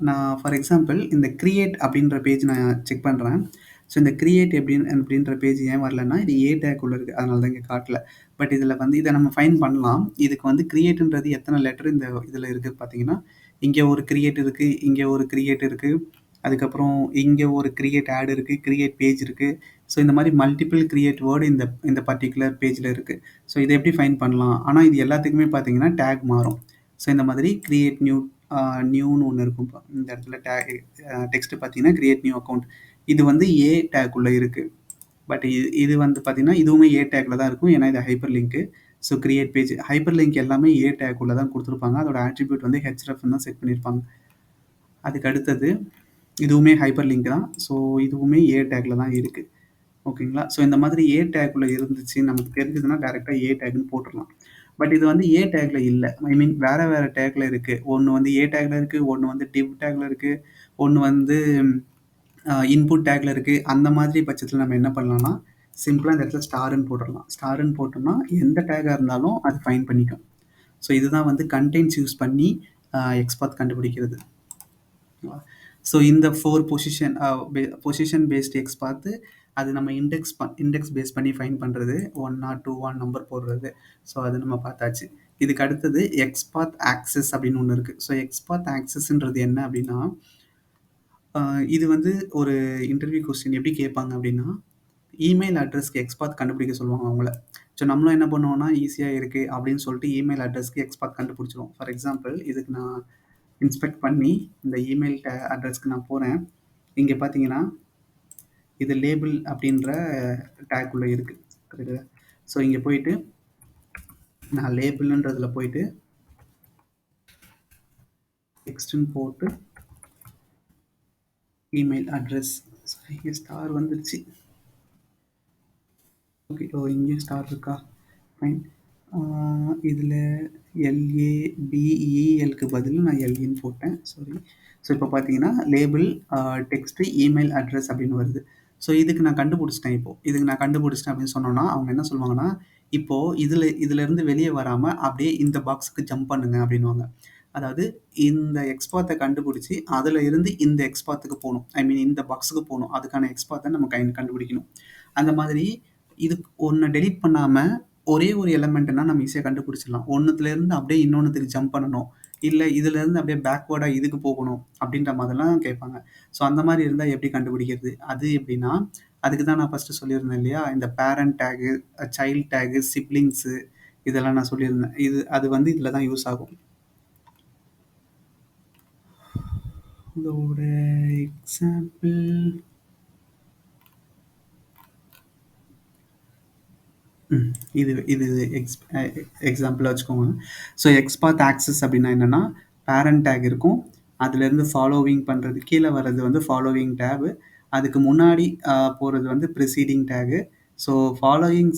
நான் ஃபார் எக்ஸாம்பிள் இந்த கிரியேட் அப்படின்ற பேஜ் நான் செக் பண்ணுறேன். ஸோ இந்த கிரியேட் அப்படின்ற பேஜ் ஏன் வரலன்னா, இது ஏ டேக் உள்ள இருக்கு. அதனால தான் இங்க காட்டல. பட் இதில வந்து இத நம்ம ஃபைண்ட் பண்ணலாம். இதுக்கு வந்து கிரியேட்ன்றது எத்தன லெட்டர் இந்த இதில இருக்கு பார்த்தீங்கன்னா, இங்க ஒரு கிரியேட் இருக்கு, இங்க ஒரு கிரியேட் இருக்கு. அதுக்கப்புறம் இங்க ஒரு கிரியேட் ஆட் இருக்கு, கிரியேட் பேஜ் இருக்கு. ஸோ இந்த மாரி மல்டிபிள் கிரியேட் வேர்ட் இந்த இந்த பர்ட்டிகுலர் பேஜ்ல இருக்கு. ஸோ இத எப்படி ஃபைண்ட் பண்ணலாம்? ஆனா இது எல்லாத்துக்குமே பார்த்தீங்கன்னா, டேக் மாறும். ஸோ இந்த மாதிரி கிரியேட் நியூன்னு ஒண்ணு இருக்கும்ப்பா. இந்த இடத்துல டெக்ஸ்ட் பார்த்தீங்கன்னா, கிரியேட் நியூ அக்கவுண்ட். இது வந்து ஏ டேக் உள்ள இருக்கு. பட் இது வந்து பார்த்தீங்கன்னா, இதுவுமே ஏ டேக்ல தான் இருக்கும். ஏன்னா இது hyper link. So create page. Hyper link எல்லாமே ஏ டேக் உள்ள தான் குடுத்துருப்பாங்க. அதோட ஆட்ரிபியூட் வந்து hrefன்னு தான் செட் பண்ணியிருப்பாங்க. அதுக்கு அடுத்தது இதுவுமே ஹைப்பர் லிங்க் தான். ஸோ இதுவுமே ஏ டேக்ல தான் இருக்கு. ஓகேங்களா? ஸோ இந்த மாதிரி ஏ டேக்குள்ள இருந்துச்சு நமக்கு தெரிஞ்சதுன்னா, டைரக்ட்டா ஏ டேக்ன்னு போட்டுறலாம். பட் இது வந்து ஏ டேக்ல இல்ல. ஐ மீன் வேற வேற டேக்ல இருக்கு. ஒண்ணு வந்து ஏ டேக்ல இருக்கு, ஒண்ணு வந்து டிவ் டேக்ல இருக்கு, ஒண்ணு வந்து இன்புட் டேக்ல இருக்கு. அந்த மாதிரி பட்சத்தில நம்ம என்ன பண்ணலாம்னா, சிம்பிளா இந்த இடத்துல ஸ்டார்ன்னு போட்டுறலாம். ஸ்டார்ன்னு போட்டோம்னா, எந்த டேக்கா இருந்தாலும் அது ஃபைண்ட் பண்ணிக்கும். ஸோ இதுதான் வந்து கன்டெயின்ஸ் யூஸ் பண்ணி எக்ஸ்பாத் கண்டுபிடிக்கிறது. ஸோ இந்த 4 பொசிஷன் பேஸ்ட் எக்ஸ் பார்த்து அது நம்ம இண்டெக்ஸ் பேஸ் பண்ணி ஃபைண்ட் பண்ணுறது 1 ஆர் 2 ஆன் நம்பர் போடுறது. ஸோ அது நம்ம பார்த்தாச்சு. இதுக்கு அடுத்தது எக்ஸ்பாத் ஆக்சஸ் அப்படின்னு ஒன்று இருக்குது. ஸோ எக்ஸ்பாத் ஆக்சஸ்ன்றது என்ன அப்படின்னா, இது வந்து ஒரு இன்டர்வியூ கொஸ்டின் எப்படி கேட்பாங்க அப்படின்னா, இமெயில் அட்ரஸ்க்கு எக்ஸ்பாத் கண்டுபிடிக்க சொல்லுவாங்க அவங்கள. ஸோ நம்மளும் என்ன பண்ணுவோம்னா, ஈஸியா இருக்கு அப்படின்னு சொல்லிட்டு இமெயில் அட்ரஸ்க்கு எக்ஸ்பாத் கண்டுபிடிச்சிருவோம். ஃபார் எக்ஸாம்பிள் இதுக்கு நான் இன்ஸ்பெக்ட் பண்ணி இந்த இமெயில் அட்ரஸ்க்கு நான் போறேன். இங்க பார்த்தீங்கன்னா, இது லேபிள் அப்படின்ற டேக் உள்ள இருக்கு. கரெக்ட்டா? ஸோ இங்க போயிட்டு நான் லேபிள்ன்றதுல போயிட்டு டெக்ஸ்ட்ன்னு போட்டு இமெயில் அட்ரஸ் இங்க ஸ்டார் வந்துருச்சு. ஓகே. ஓ இங்கேயும் ஸ்டார் இருக்கா? ஃபைன். இதில LABELக்கு பதில் நான் LEன்னு போட்டேன். சாரி. ஸோ இப்போ பார்த்தீங்கன்னா, லேபிள் டெக்ஸ்ட் இமெயில் அட்ரஸ் அப்படின்னு வருது. ஸோ இதுக்கு நான் கண்டுபிடிச்சிட்டேன் இப்போ. இதுக்கு நான் கண்டுபிடிச்சிட்டேன் அப்படின்னு சொன்னோம்னா, அவங்க என்ன சொல்லுவாங்கன்னா, இப்போ இதிலருந்து வெளிய வராம அப்படியே இந்த பாக்ஸ்க்கு ஜம்ப் பண்ணுங்க அப்படின்னுவாங்க. அதாவது இந்த எக்ஸ்பாத்த கண்டுபிடிச்சு, அதில இருந்து இந்த எக்ஸ்பாத்துக்கு போணும். ஐ மீன் இந்த பாக்ஸ்க்கு போணும். அதுக்கான எக்ஸ்பாத்த நம்ம கண்டுபிடிக்கணும். அந்த மாதிரி இது ஒண்ண டெலீட் பண்ணாம ஒரே ஒரு எலிமெண்ட்னா நம்ம ஈஸியா கண்டுபிடிச்சிடலாம். ஒண்ணுத்துலேருந்து அப்படியே இன்னொன்னுத்துக்கு ஜம்ப் பண்ணணும். இல்ல இதுலேருந்து அப்படியே பேக்வேர்டா இதுக்கு போகணும் அப்படின்ற மாதிரிலாம் கேட்பாங்க. ஸோ அந்த மாரி இருந்தா எப்படி கண்டுபிடிக்கிறது? அது எப்படின்னா, அதுக்கு தான் நான் ஃபர்ஸ்ட்டு சொல்லியிருந்தேன் இல்லையா? இந்த பேரண்ட் டேகு, சைல்ட் டேகு, சிப்லிங்ஸு இதெல்லாம் நான் சொல்லியிருந்தேன். அது வந்து இதில தான் யூஸ் ஆகும். இதோட எக்ஸாம்பிள் இது இது எக்ஸாம்பிளா வச்சுக்கோங்க. ஸோ எக்ஸ்பாத் ஆக்சஸ் அப்படின்னா என்னன்னா, பேரண்ட் டேக் இருக்கும். அதுலேருந்து ஃபாலோவிங் பண்றது கீழ வர்றது வந்து ஃபாலோவிங் டேபு. அதுக்கு முன்னாடி போறது வந்து ப்ரிசீடிங் டேகு. ஸோ ஃபாலோயிங்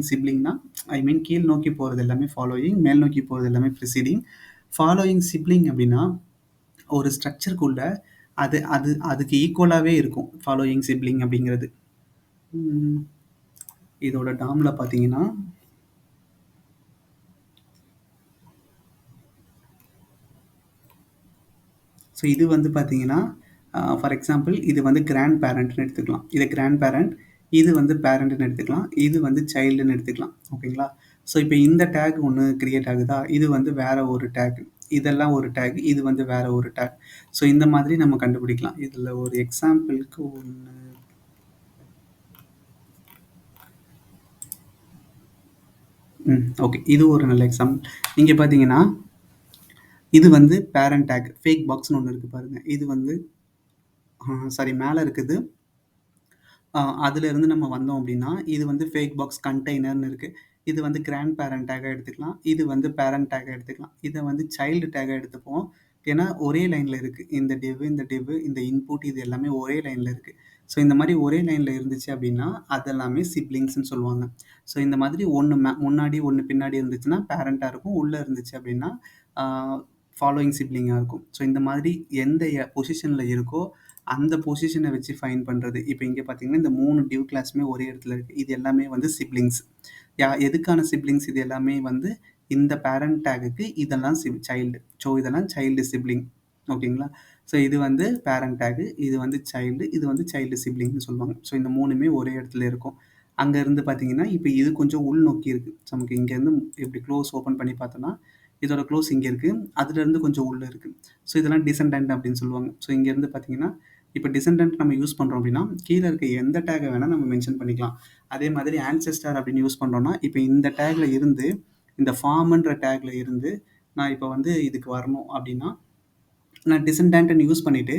சிப்லிங்னா ஐ மீன் கீழ் நோக்கி போறது எல்லாமே ஃபாலோயிங், மேல் நோக்கி போறது எல்லாமே ப்ரிசீடிங். ஃபாலோயிங் சிப்லிங் அப்படின்னா, ஒரு ஸ்ட்ரக்சர்க்குள்ள அது அது அதுக்கு ஈக்குவலாவே இருக்கும். ஃபாலோயிங் சிப்லிங் அப்படிங்கிறது. ம். இதோட டாம்ல பார்த்தீங்கன்னா ஸோ இது வந்து பார்த்தீங்கன்னா, ஃபார் எக்ஸாம்பிள் இது வந்து கிராண்ட் பேரண்ட்ன்னு எடுத்துக்கலாம். இத கிராண்ட் பேரண்ட், இது வந்து பேரண்ட்ன்னு எடுத்துக்கலாம். இது வந்து சைல்டுன்னு எடுத்துக்கலாம். ஓகேங்களா? ஸோ இப்ப இந்த டேக் ஒண்ணு கிரியேட் ஆகுதா? இது வந்து வேற ஒரு டேக். இதெல்லாம் ஒரு டேக். இது வந்து வேற ஒரு டேக். ஸோ இந்த மாதிரி நம்ம கண்டுபிடிக்கலாம். இதுல ஒரு எக்ஸாம்பிள்க்கு ஒண்ணு ஓகே. இது ஒரு நல்ல எக்ஸாம்பிள். இங்க பார்த்தீங்கன்னா, இது வந்து பேரண்ட் டேக். ஃபேக் பாக்ஸ்ன்னு ஒண்ணு இருக்கு பாருங்க. இது வந்து சாரி மேல இருக்குது. அதிலிருந்து நம்ம வந்தோம் அப்படின்னா, இது வந்து ஃபேக் பாக்ஸ் கண்டெய்னர்ன்னு இருக்கு. இது வந்து கிராண்ட் பேரண்ட் டேக்கா எடுத்துக்கலாம். இது வந்து பேரண்ட் டேக்கா எடுத்துக்கலாம். இத வந்து சைல்டு டேக்கா எடுத்துப்போம். ஏன்னா, ஒரே லைன்ல இருக்கு. இந்த இந்த இந்த இன்புட் இது எல்லாமே ஒரே லைன்ல இருக்கு. ஸோ, இந்த மாரி ஒரே லைன்ல இருந்துச்சு அப்படின்னா, அதெல்லாமே சிப்லிங்ஸ்ன்னு சொல்லுவாங்க. ஸோ, இந்த மாதிரி ஒண்ணு முன்னாடி, ஒண்ணு பின்னாடி இருந்துச்சுன்னா பேரண்ட்டா இருக்கும். உள்ள இருந்துச்சு அப்படின்னா, ஆ ஃபாலோயிங் சிப்லிங்கா இருக்கும். ஸோ, இந்த மாதிரி எந்த பொசிஷன்ல இருக்கோ, அந்த பொசிஷன வச்சு ஃபைண்ட் பண்றது. இப்ப இங்க பார்த்தீங்கன்னா, இந்த 3 டிவ் கிளாஸுமே ஒரே இடத்துல இருக்கு. இது எல்லாமே வந்து சிப்லிங்ஸ். எதுக்கான சிப்லிங்ஸ் இது எல்லாமே வந்து இந்த பேரண்ட் டேகுக்கு இதெல்லாம் சைல்டு. ஸோ இதெல்லாம் சைல்டு சிப்லிங். ஓகேங்களா? ஸோ இது வந்து பேரண்ட் டேகு, இது வந்து சைல்டு, இது வந்து சைல்டு சிப்லிங்ன்னு சொல்லுவாங்க. ஸோ இந்த 3மே ஒரே இடத்துல இருக்கும். அங்க இருந்து பார்த்தீங்கன்னா, இப்ப இது கொஞ்சம் உள்நோக்கி இருக்கு. ஸோ நமக்கு இங்கேருந்து இப்படி ஓப்பன் பண்ணி பார்த்தோம்னா, இதோட இங்க இருக்கு. அதுலருந்து கொஞ்சம் உள்ள இருக்கு. ஸோ இதெல்லாம் டிசெண்டன்ட் அப்படின்னு சொல்லுவாங்க. ஸோ இங்கேருந்து பார்த்தீங்கன்னா, இப்ப டிசெண்டன்ட் நம்ம யூஸ் பண்றோம் அப்படின்னா, கீழ இருக்க எந்த டேக்க வேணா நம்ம மென்ஷன் பண்ணிக்கலாம். அதே மாதிரி ஆன்செஸ்டர் அப்படின்னு யூஸ் பண்றோம்னா, இப்ப இந்த டேக்ல இருந்து, இந்த ஃபார்ம்ன்ற டேக்ல இருந்து, நான் இப்ப வந்து இதுக்கு வரணும் அப்படின்னா, நான் டிசெண்டன்ட்ன்னு யூஸ் பண்ணிட்டு,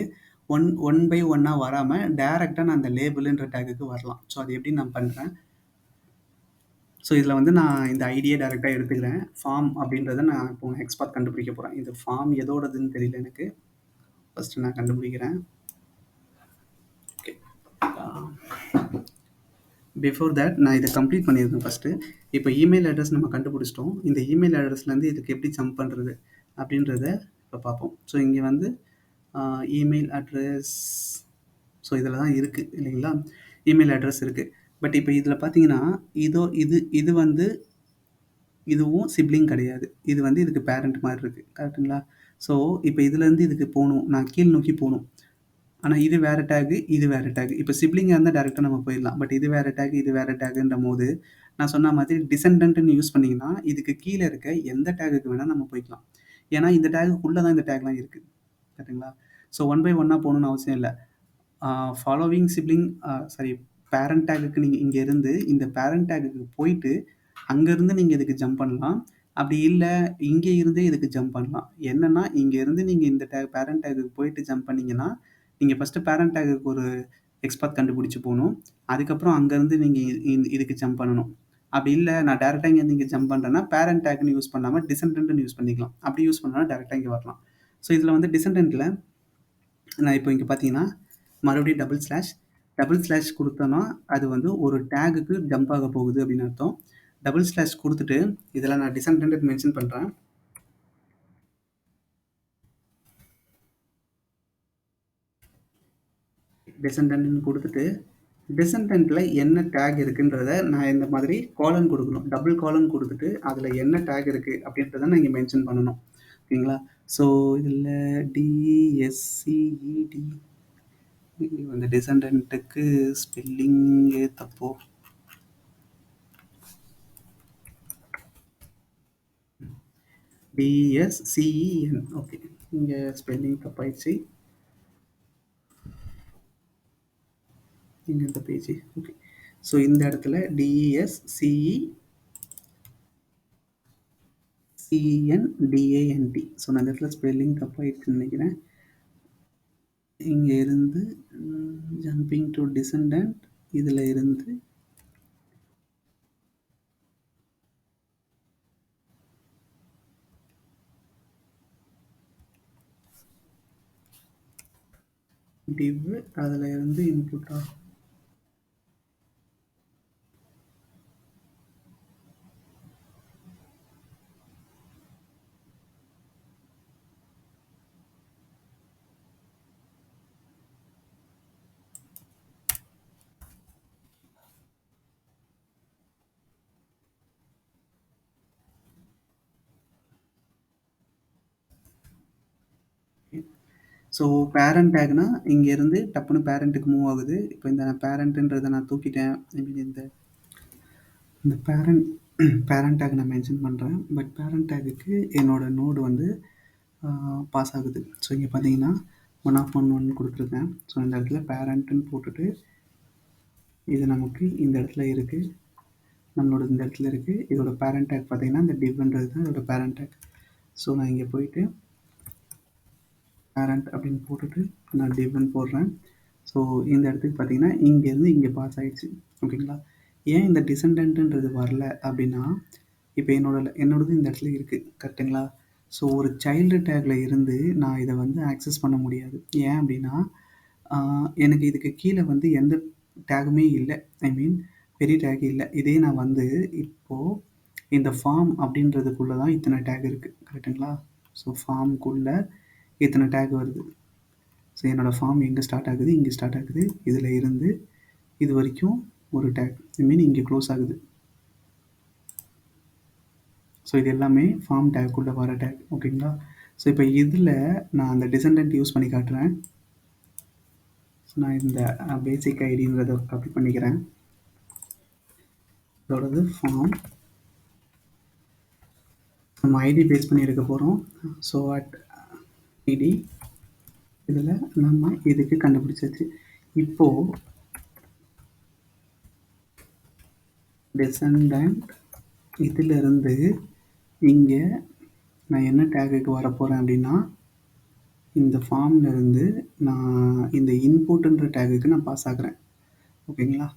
ஒன் பை ஒன்னா வராம, டைரக்ட்டா நான் அந்த லேபிள்ன்ற டேகுக்கு வரலாம். ஸோ அது எப்படி நான் பண்றேன். ஸோ இதுல வந்து நான் இந்த ஐடிய டைரக்ட்டா எடுத்துக்கிறேன். ஃபார்ம் அப்படின்றத நான் இப்போ எக்ஸ்பார்ட் கண்டுபிடிக்க போறேன். இந்த ஃபார்ம் எதோடதுன்னு தெரியல எனக்கு. ஃபர்ஸ்ட் நான் கண்டுபிடிக்கிறேன். ஓகே. பிஃபோர் தட் நான் இத கம்ப்ளீட் பண்ணியிருக்கேன் ஃபர்ஸ்ட்டு. இப்போ இமெயில் அட்ரஸ் நம்ம கண்டுபிடிச்சிட்டோம். இந்த இமெயில் அட்ரஸ்லேருந்து இதுக்கு எப்படி ஜம்ப் பண்றது? அப்படின்றத இப்ப பார்ப்போம். ஸோ இங்க வந்து இமெயில் அட்ரஸ் ஸோ இதில தான் இருக்கு இல்லைங்களா? இமெயில் அட்ரஸ் இருக்கு. பட் இப்ப இதில பார்த்தீங்கன்னா, இது வந்து இதுவும் சிப்லிங் கிடையாது. இது வந்து இதுக்கு பேரண்ட் மாரி இருக்கு. கரெக்ட்டுங்களா? ஸோ இப்ப இதுலேருந்து இதுக்கு போணும். நான் கீழ் நோக்கி போணும். ஆனா இது வேற டேகு, இது வேற டேகு. இப்ப சிப்லிங்கா இருந்தா டைரக்ட்டா நம்ம போயிடலாம். பட் இது வேற டேக், இது வேற டேகுன்றபோது, நான் சொன்ன மாதிரி டிசெண்டன்ட்ன்னு யூஸ் பண்ணீங்கன்னா, இதுக்கு கீழ இருக்க எந்த டேகுக்கு வேணா நம்ம போய்க்கலாம். ஏன்னா இந்த டேகுக்குள்ள தான் இந்த டேக்லாம் இருக்கு. கரெக்ட்டுங்களா? ஸோ ஒன் பை ஒன்னா போணும்னு அவசியம் இல்ல. ஃபாலோவிங் சிப்லிங் சாரி பேரண்ட் டேகுக்கு நீங்க இங்க இருந்து இந்த பேரண்ட் டேகுக்கு போயிட்டு, அங்கருந்து நீங்க இதுக்கு ஜம்ப் பண்ணலாம். அப்படி இல்ல, இங்க இருந்தே இதுக்கு ஜம்ப் பண்ணலாம். என்னன்னா, இங்க இருந்து நீங்க இந்த பேரண்ட் டேகுக்கு போயிட்டு ஜம்ப் பண்ணீங்கன்னா, நீங்க ஃபர்ஸ்ட்டு பேரண்ட் டேகுக்கு ஒரு எக்ஸ்பாத் கண்டுபிடிச்சு போணும். அதுக்கப்புறம் அங்கருந்து நீங்க இதுக்கு ஜம்ப் பண்ணணும். அப்படி இல்ல, நான் டைரக்ட்டா இங்கேருந்து இங்க ஜம்ப் பண்றேன்னா, பேரண்ட் டேக்ன்னு யூஸ் பண்ணாம டிசெண்டன்ட்ன்னு யூஸ் பண்ணிக்கலாம். அப்படி யூஸ் பண்ணா டைரக்ட்டா இங்க வரலாம். ஸோ இதுல வந்து டிசெண்டன்ட்ல நான் இப்போ இங்க பார்த்தீங்கன்னா, மறுபடியும் டபுள் ஸ்லாஷ் குடுத்தோம்னா, அது வந்து ஒரு டேகுக்கு ஜம்ப் ஆக போகுது அப்படின்னு அர்த்தம். டபுள் ஸ்லாஷ் குடுத்துட்டு, இதில நான் டிசெண்டன்ட் மென்ஷன் பண்றேன். டிசெண்டன்ட்ன்னு குடுத்துட்டு, டிசெண்டன்ட்ல என்ன டேக் இருக்குன்றத நான் இந்த மாதிரி கோலன் குடுக்கணும். டபுள் கோலன் குடுத்துட்டு, அதில என்ன டேக் இருக்கு அப்படின்றத நான் இங்க மென்ஷன் பண்ணணும். ஓகேங்களா? ஸோ இதில டிஎஸ்சிஇடி இந்த டிசெண்டன்ட்க்கு ஸ்பெல்லிங்கே தப்போ? டிஎஸ்சிஇஎன் ஓகே. இங்க ஸ்பெல்லிங் தப்பாயிடுச்சு. இங்க இந்த பேஜ் ஓகே. ஸோ இந்த இடத்துல டிஎஸ்சிஇஎன்டிஏஎன்டி. ஸோ நான் இந்த இடத்துல ஸ்பெல்லிங் தப்பாயிடுச்சுன்னு நினைக்கிறேன். இங்க இருந்து ஜம்பிங் டு டிசெண்டன்ட் இதுல இருந்து div அதுல இருந்து இன்புட் ஆகும். ஸோ பேரண்ட் டேக்னா இங்கேருந்து டப்புன்னு பேரண்ட்டுக்கு மூவ் ஆகுது. இப்போ இந்த பேரண்ட்டுன்றத நான் தூக்கிட்டேன். ஐ மீன் இந்த பேரண்ட் டேக் நான் மென்ஷன் பண்ணுறேன். பட் பேரண்ட் டேக்குக்கு என்னோட நோடு வந்து பாஸ் ஆகுது. ஸோ இங்கே பார்த்தீங்கன்னா 1 கொடுத்துருக்கேன். ஸோ இந்த இடத்துல பேரண்ட்டுன்னு போட்டுட்டு இது நமக்கு இந்த இடத்துல இருக்குது. நம்மளோட இந்த இடத்துல இருக்குது. இதோட பேரண்ட் டேக் பார்த்தீங்கன்னா இந்த டிவ்ன்றது தான் இதோட பேரண்ட் டேக். ஸோ நான் இங்கே போயிட்டு பேரண்ட் அப்படின்னு போட்டுட்டு நான் டிவ்னு போடுறேன். ஸோ இந்த இடத்துக்கு பார்த்தீங்கன்னா இங்கேருந்து இங்கே பாஸ் ஆகிடுச்சு. ஓகேங்களா? ஏன் இந்த டிசெண்டன்ட்டுன்றது வரல அப்படின்னா, இப்போ என்னோடது இந்த இடத்துல இருக்குது. கரெக்டுங்களா? ஸோ ஒரு சைல்டு டேக்கில் இருந்து நான் இதை வந்து ஆக்சஸ் பண்ண முடியாது. ஏன் அப்படின்னா, எனக்கு இதுக்கு கீழே வந்து எந்த டேகுமே இல்லை. ஐ மீன் பெரிய டேக் இல்லை. இதே நான் வந்து இப்போது இந்த ஃபார்ம் அப்படின்றதுக்குள்ளே தான் இத்தனை டேக் இருக்குது. கரெக்டுங்களா? ஸோ ஃபார்முக்குள்ளே இத்தனை டேக் வருது. ஸோ என்னோடய ஃபார்ம் எங்கே ஸ்டார்ட் ஆகுது? இங்கே ஸ்டார்ட் ஆகுது. இதில் இருந்து இது வரைக்கும் ஒரு டேக். ஐ மீன் இங்கே க்ளோஸ் ஆகுது. ஸோ இது எல்லாமே ஃபார்ம் டேக்குள்ளே வர டேக். ஓகேங்களா? ஸோ இப்போ இதில் நான் அந்த டிசெண்டன்ட் யூஸ் பண்ணி காட்டுறேன். ஸோ நான் இந்த பேசிக் ஐடின்றதை காப்பி பண்ணிக்கிறேன். இதோடது ஃபார்ம் நம்ம ஐடி பேஸ் பண்ணி இருக்க போகிறோம். ஸோ அட் ஐடி இதில் நம்ம இதுக்கு கண்டுபிடிச்சாச்சு. இப்போது டிசெண்டன்ட் இதிலிருந்து இங்கே நான் என்ன டேகுக்கு வரப்போகிறேன் அப்படின்னா, இந்த ஃபார்ம்லேருந்து நான் இந்த இன்புட்டுன்ற டேகுக்கு நான் பாஸ் ஆகுறேன். ஓகேங்களா?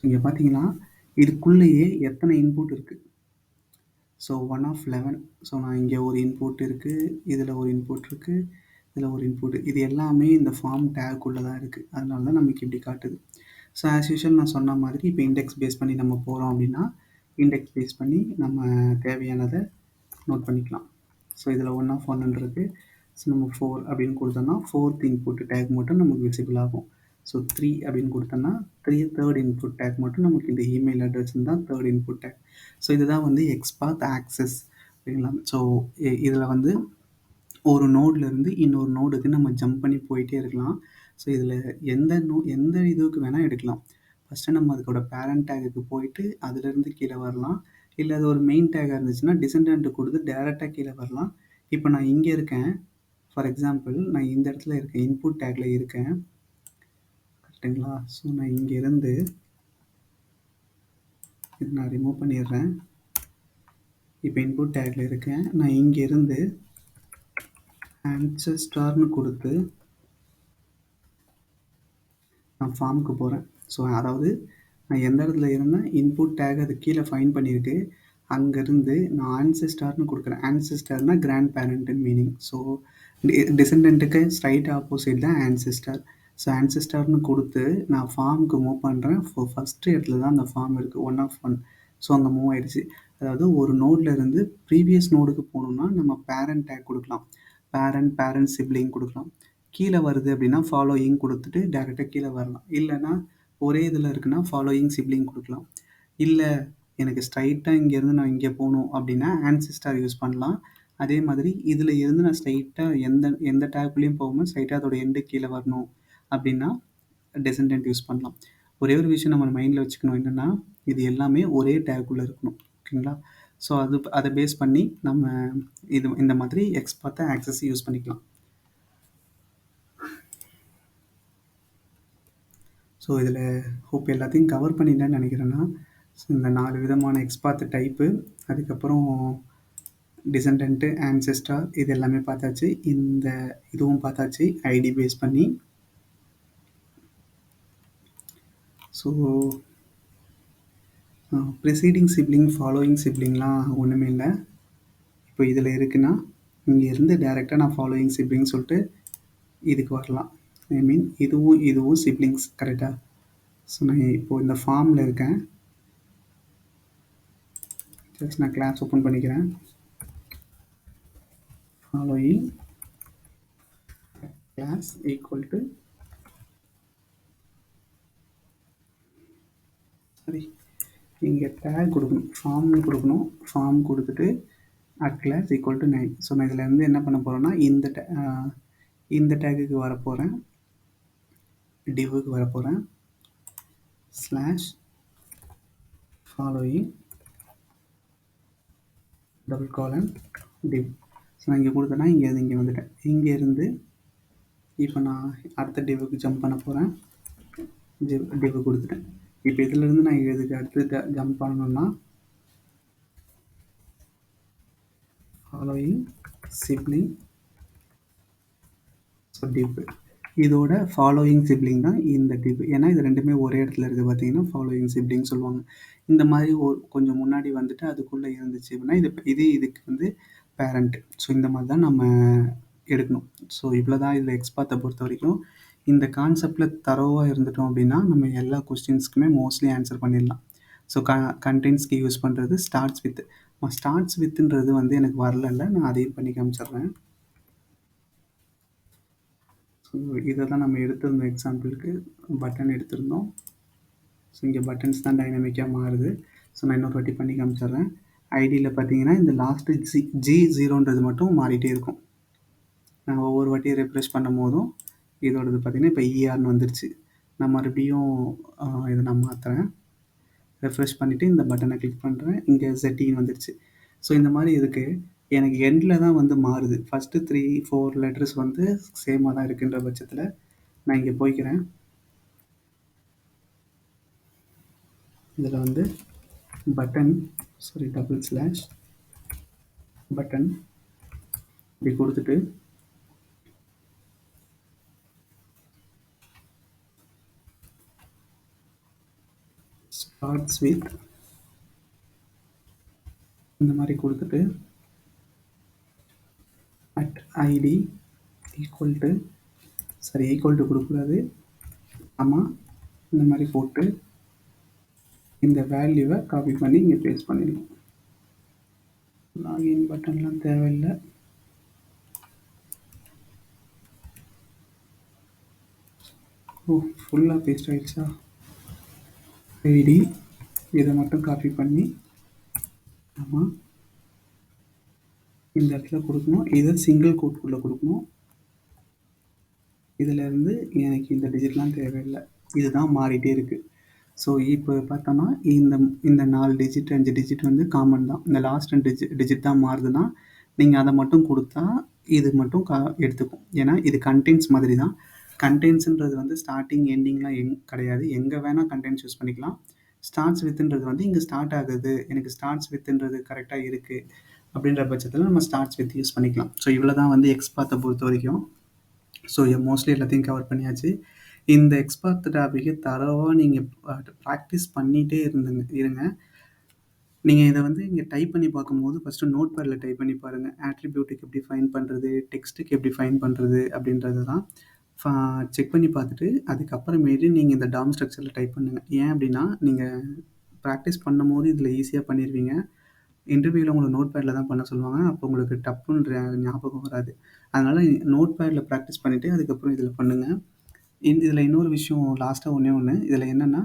இங்கே பார்த்தீங்கன்னா இதுக்குள்ளேயே எத்தனை இன்புட் இருக்குது? So 1 of 11. ஸோ நான் இங்கே ஒரு இன்புட் இருக்குது, இதில் ஒரு இன்புட் இருக்குது, இதில் ஒரு இன்புட். இது எல்லாமே இந்த ஃபார்ம் டேக்குள்ளே தான் இருக்குது. அதனால தான் நமக்கு இப்படி காட்டுது. ஸோ ஆஸ் யூஷுவல் நான் சொன்ன மாதிரி இப்போ இண்டெக்ஸ் பேஸ் பண்ணி நம்ம போகிறோம் அப்படின்னா, இண்டெக்ஸ் பேஸ் பண்ணி நம்ம தேவையானதை நோட் பண்ணிக்கலாம். ஸோ இதில் 1 of 1 இருக்குது. ஸோ நம்ம 4 அப்படின்னு கொடுத்தோம்னா 4th இன்புட் டேக் மட்டும் நமக்கு விசிபிள் ஆகும். ஸோ 3 அப்படின்னு கொடுத்தோன்னா 3rd இன்புட் டேக் மட்டும் நமக்கு இந்த இமெயில் அட்ரஸ் தான் 3rd இன்புட் டேக். ஸோ இதுதான் வந்து எக்ஸ்பாத் ஆக்சஸ். சரிங்களா? ஸோ இதில் வந்து ஒரு நோட்லேருந்து இன்னொரு நோடுக்கு நம்ம ஜம்ப் பண்ணி போயிட்டே இருக்கலாம். ஸோ இதில் எந்த இதுக்கு வேணால் எடுக்கலாம். ஃபஸ்ட்டு நம்ம அதுக்கோட பேரண்ட் டேகுக்கு போயிட்டு அதிலேருந்து கீழே வரலாம். இல்லை அது ஒரு மெயின் டேகாக இருந்துச்சுன்னா டிசெண்டன்ட் கொடுத்து டேரெக்டாக கீழே வரலாம். இப்போ நான் இங்கே இருக்கேன். ஃபார் எக்ஸாம்பிள் நான் இந்த இடத்துல இருக்கேன், இன்புட் டேக்கில் இருக்கேன். கரெக்டுங்களா? ஸோ நான் இங்கேருந்து இது நான் ரிமூவ் பண்ணிடுறேன். இப்போ இன்புட் டேக்கில் இருக்கேன். நான் இங்கேருந்து ஆன்செஸ்டார்னு கொடுத்து நான் ஃபார்முக்கு போகிறேன். ஸோ அதாவது நான் எந்த இடத்துல இருந்தேன், இன்புட் டேக் அது கீழே ஃபைன் பண்ணியிருக்கு. அங்கேருந்து நான் ஆன்செஸ்டார்னு கொடுக்குறேன். ஆன்செஸ்டார்னா கிராண்ட் பேரண்ட்டுன்னு மீனிங். ஸோ டிசெண்டன்ட்டுக்கு ஸ்ட்ரைட் ஆப்போசிட் தான் ஆன்செஸ்டார். ஸோ ஆன்செஸ்டார்னு கொடுத்து நான் ஃபார்முக்கு மூவ் பண்ணுறேன். ஃபஸ்ட்டு இடத்துல தான் அந்த ஃபார்ம் இருக்குது, 1 of 1. ஸோ அங்கே மூவ் ஆகிடுச்சு. அதாவது ஒரு நோட்லேருந்து ப்ரீவியஸ் நோடுக்கு போகணுன்னா நம்ம பேரண்ட் டேக் கொடுக்கலாம். பேரண்ட் சிப்ளிங் கொடுக்கலாம். கீழே வருது அப்படின்னா ஃபாலோயிங் கொடுத்துட்டு டேரெக்டாக கீழே வரலாம். இல்லைனா ஒரே இதில் இருக்குன்னா ஃபாலோயிங் சிப்ளிங் கொடுக்கலாம். இல்லை எனக்கு ஸ்ட்ரைட்டாக இங்கேருந்து நான் இங்கே போகணும் அப்படின்னா ஆன்செஸ்டார் யூஸ் பண்ணலாம். அதே மாதிரி இதில் இருந்து நான் ஸ்ட்ரைட்டாக எந்த டேக்குள்ளேயும் போகாமல் ஸ்ட்ரைட்டாக அதோட எண்டு கீழே வரணும் அப்படின்னா டிசெண்டன்ட் யூஸ் பண்ணலாம். ஒரே ஒரு விஷயம் நம்ம மைண்டில் வச்சுக்கணும் என்னென்னா, இது எல்லாமே ஒரே டேக்குள்ளே இருக்கணும். ஓகேங்களா? ஸோ அதை பேஸ் பண்ணி நம்ம இந்த மாதிரி எக்ஸ்பாத்தை ஆக்சஸ் யூஸ் பண்ணிக்கலாம். ஸோ இதில் ஹோப் எல்லாத்தையும் கவர் பண்ணிட்டேன்னு நினைக்கிறேன்னா, ஸோ இந்த 4 விதமான எக்ஸ்பாத் டைப்பு, அதுக்கப்புறம் டிசெண்டன்ட்டு, ஆன்செஸ்டார் இது எல்லாமே பார்த்தாச்சு. இதுவும் பார்த்தாச்சு ஐடி பேஸ் பண்ணி. ஸோ ப்ரிசீடிங் சிப்ளிங், ஃபாலோயிங் சிப்ளிங்லாம் ஒன்றுமே இல்லை. இப்போ இதில் இருக்குன்னா இங்கேருந்து டேரெக்டாக நான் ஃபாலோயிங் சிப்ளிங் சொல்லிட்டு இதுக்கு வரலாம். ஐ மீன் இதுவும் சிப்ளிங்ஸ். கரெக்டாக? ஸோ நான் இப்போது இந்த ஃபார்மில் இருக்கேன். ஜஸ்ட் நான் கிளாஸ் ஓப்பன் பண்ணிக்கிறேன். ஃபாலோயிங் கிளாஸ் ஈக்குவல் டு சரி இங்கே டேக் கொடுக்கணும், ஃபார்ம்னு கொடுக்கணும். ஃபார்ம் கொடுத்துட்டு at class equal to 9. So நான் இதில் இருந்து என்ன பண்ண போகிறேன்னா இந்த டேக்குக்கு வரப்போகிறேன், டிவ்வுக்கு வரப்போகிறேன், slash following double colon div. So நான் இங்கே கொடுத்தேன்னா இங்கே வந்துட்டேன். இங்கேருந்து இப்போ நான் அடுத்த டிவ்வுக்கு ஜம்ப் பண்ண போகிறேன். டிவ் கொடுத்துட்டேன். இப்போ இதிலேருந்து நான் இதுக்கு அடுத்து ஜம்ப் பண்ணணும்னா ஃபாலோயிங் சிப்ளிங், ஸோ டிவ். இதோட ஃபாலோயிங் சிப்ளிங் தான் இந்த டிவ். ஏன்னா இது ரெண்டுமே ஒரே இடத்துல இருக்குது. பார்த்தீங்கன்னா ஃபாலோயிங் சிப்ளிங் சொல்லுவாங்க. இந்த மாதிரி கொஞ்சம் முன்னாடி வந்துட்டு அதுக்குள்ளே இருந்துச்சு அப்படின்னா இதுக்கு வந்து பேரண்ட். ஸோ இந்த மாதிரி தான் நம்ம எடுக்கணும். ஸோ இவ்வளோ தான் இதில் எக்ஸ்பாத்தை பொறுத்த வரைக்கும். இந்த கான்செப்டில் தரோவாக இருந்துட்டோம் அப்படின்னா நம்ம எல்லா கொஸ்டின்ஸ்க்குமே மோஸ்ட்லி ஆன்சர் பண்ணிடலாம். ஸோ கண்டென்ட்ஸ்க்கு யூஸ் பண்ணுறது ஸ்டார்ட்ஸ் வித்துன்றது வந்து எனக்கு வரல, நான் அதையும் பண்ணி காமிச்சிட்றேன். ஸோ இதை தான் நம்ம எடுத்திருந்தோம். எக்ஸாம்பிளுக்கு பட்டன் எடுத்திருந்தோம். ஸோ இங்கே பட்டன்ஸ் தான் டைனமிக்காக மாறுது. ஸோ நான் இன்னொரு வாட்டி பண்ணி காமிச்சிட்றேன். ஐடியில் பார்த்தீங்கன்னா இந்த லாஸ்ட்டு G0ன்றது மட்டும் மாறிட்டே இருக்கும். நான் ஒவ்வொரு வாட்டியும் ரெஃப்ரெஷ் பண்ணும் போதும் இதோடது பார்த்தீங்கன்னா இப்போ ERன்னு வந்துருச்சு. நான் மறுபடியும் இதை நான் மாற்றுறேன். ரெஃப்ரெஷ் பண்ணிவிட்டு இந்த பட்டனை கிளிக் பண்ணுறேன். இங்கே ZTன்னு வந்துருச்சு. ஸோ இந்த மாதிரி இருக்குது. எனக்கு எண்டில் தான் வந்து மாறுது. ஃபஸ்ட்டு 3-4 லெட்டர்ஸ் வந்து சேமாக தான் இருக்குன்ற பட்சத்தில் நான் இங்கே போய்க்கிறேன். இதில் வந்து பட்டன் டபுள் ஸ்லாஷ் பட்டன் இப்படி கொடுத்துட்டு ஸ்டார்ட்ஸ் வித் இந்த மாதிரி கொடுத்துட்டு அட் ஐடி ஈக்குவல் டு கொடுக்கக்கூடாது, ஆமாம் இந்த மாதிரி போட்டு இந்த வேல்யூவை காப்பி பண்ணி இங்கே பேஸ்ட் பண்ணிடணும். லாகின் பட்டன்லாம் தேவையில்லை. ஃபுல்லாக பேஸ்ட் ஆகிடுச்சா? ஐடி இதை மட்டும் காப்பி பண்ணி ஆமாம் இந்த இடத்துல கொடுக்கணும். இதை சிங்கிள் கோட்குள்ளே கொடுக்கணும். இதிலேருந்து எனக்கு இந்த டிஜிட்லாம் தேவையில்லை, இதுதான் மாறிட்டே இருக்குது. ஸோ இப்போ பார்த்தோன்னா இந்த 4 டிஜிட் 5 டிஜிட் வந்து காமன் தான். இந்த லாஸ்ட் 2 டிஜிட் தான் மாறுதுன்னா நீங்கள் அதை மட்டும் கொடுத்தா இது மட்டும் எடுத்துக்கும். ஏன்னா இது கண்டென்ட்ஸ் மாதிரி தான். கண்டென்ட்ஸுன்றது வந்து ஸ்டார்டிங் எண்டிங்லாம் கிடையாது. எங்கே வேணால் கண்டென்ட்ஸ் யூஸ் பண்ணிக்கலாம். ஸ்டார்ட்ஸ் வித்துன்றது வந்து இங்கே ஸ்டார்ட் ஆகுது, எனக்கு ஸ்டார்ட்ஸ் வித்துன்றது கரெக்டாக இருக்குது அப்படின்ற பட்சத்தில் நம்ம ஸ்டார்ட்ஸ் வித் யூஸ் பண்ணிக்கலாம். ஸோ இவ்வளோ தான் வந்து எக்ஸ்பாத்தை பொறுத்த வரைக்கும். ஸோ மோஸ்ட்லி எல்லாத்தையும் கவர் பண்ணியாச்சு. இந்த எக்ஸ்பாத் டாபிக்கை தரோவாக நீங்கள் ப்ராக்டிஸ் பண்ணிகிட்டே இருங்க. நீங்கள் இதை வந்து இங்கே டைப் பண்ணி பார்க்கும்போது ஃபஸ்ட்டு நோட் பேடில் டைப் பண்ணி பாருங்கள். ஆட்ரிபியூட்டுக்கு எப்படி ஃபைன் பண்ணுறது, டெக்ஸ்ட்டுக்கு எப்படி ஃபைன் பண்ணுறது அப்படின்றது தான் செக் பண்ணி பார்த்துட்டு அதுக்கப்புறமேட்டு நீங்கள் இந்த டாம் ஸ்ட்ரக்சரில் டைப் பண்ணுங்கள். ஏன் அப்படின்னா நீங்கள் ப்ராக்டிஸ் பண்ணும்போது இதில் ஈஸியாக பண்ணிடுவீங்க. இன்டர்வியூவில் உங்களை நோட் பேடில் தான் பண்ண சொல்லுவாங்க. அப்போ உங்களுக்கு டப்புன்ற ஞாபகம் வராது. அதனால் நோட் பேடில் ப்ராக்டிஸ் பண்ணிவிட்டு அதுக்கப்புறம் இதில் பண்ணுங்கள். இதில் இன்னொரு விஷயம் லாஸ்ட்டாக ஒன்று இதில் என்னென்னா,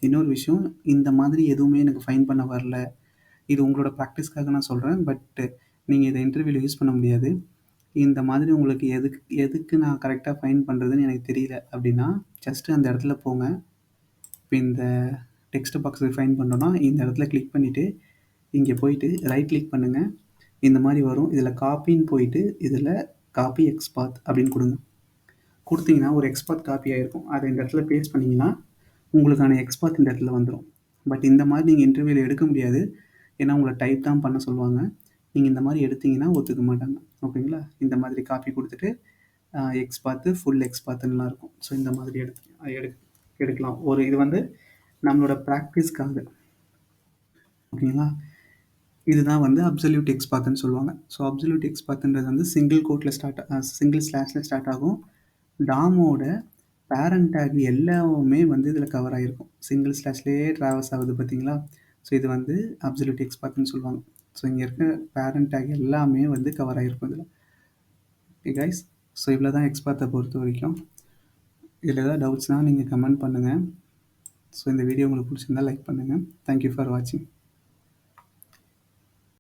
இன்னொரு விஷயம், இந்த மாதிரி எதுவுமே எனக்கு ஃபைன் பண்ண வரல, இது உங்களோட ப்ராக்டிஸ்க்காக நான் சொல்கிறேன். பட்டு நீங்கள் இதை இன்டர்வியூவில் யூஸ் பண்ண முடியாது. இந்த மாதிரி உங்களுக்கு எதுக்கு நான் கரெக்டாக ஃபைன் பண்ணுறதுன்னு எனக்கு தெரியல அப்படின்னா ஜஸ்ட்டு அந்த இடத்துல போங்க. இப்போ இந்த டெக்ஸ்ட் பாக்ஸுக்கு ஃபைன் பண்ணோன்னா இந்த இடத்துல கிளிக் பண்ணிவிட்டு இங்கே போயிட்டு ரைட் கிளிக் பண்ணுங்கள். இந்த மாதிரி வரும். இதில் காப்பின்னு போயிட்டு இதில் காப்பி எக்ஸ்பாத் அப்படின்னு கொடுங்க. கொடுத்தீங்கன்னா ஒரு எக்ஸ்பாத் காப்பி ஆகிருக்கும். அதை இந்த இடத்துல பேஸ்ட் பண்ணிங்கன்னா உங்களுக்கான எக்ஸ்பாத் இந்த இடத்துல வந்துடும். பட் இந்த மாதிரி நீங்கள் இன்டர்வியூவில் எடுக்க முடியாது. ஏன்னா உங்களை டைப் தான் பண்ண சொல்லுவாங்க. நீங்கள் இந்த மாதிரி எடுத்தீங்கன்னா ஒத்துக்க மாட்டாங்க. ஓகேங்களா? இந்த மாதிரி காப்பி கொடுத்துட்டு எக்ஸ்பாத்து ஃபுல் எக்ஸ்பாத்துன்னெலாம் இருக்கும். ஸோ இந்த மாதிரி எடுக்கலாம். இது வந்து நம்மளோட ப்ராக்டிஸ்க்காக. ஓகேங்களா? இதுதான் வந்து அப்சல்யூட் எக்ஸ்பாத்துன்னு சொல்லுவாங்க. ஸோ அப்சல்யூட் எக்ஸ்பாத்துன்றது வந்து சிங்கிள் ஸ்லாஷில் ஸ்டார்ட் ஆகும். டாமோட பேரண்ட் டேக் எல்லாமே வந்து இதில் கவர் ஆகிருக்கும். சிங்கிள் ஸ்லாஷ்லேயே ட்ராவல்ஸ் ஆகுது பார்த்தீங்களா? ஸோ இது வந்து அப்சல்யூட் எக்ஸ்பாத்துன்னு சொல்லுவாங்க. ஸோ இங்கே இருக்க பேரண்ட் டேக் எல்லாமே வந்து கவர் ஆகிருக்கும் இதில். ஓகே கைஸ், ஸோ இவ்வளோ தான் எக்ஸ்பாத்தை பொறுத்த வரைக்கும். இதில் ஏதாவது டவுட்ஸ்னால் நீங்கள் கமெண்ட் பண்ணுங்கள். ஸோ இந்த வீடியோ உங்களுக்கு பிடிச்சிருந்தால் லைக் பண்ணுங்கள். தேங்க்யூ ஃபார் வாட்சிங்.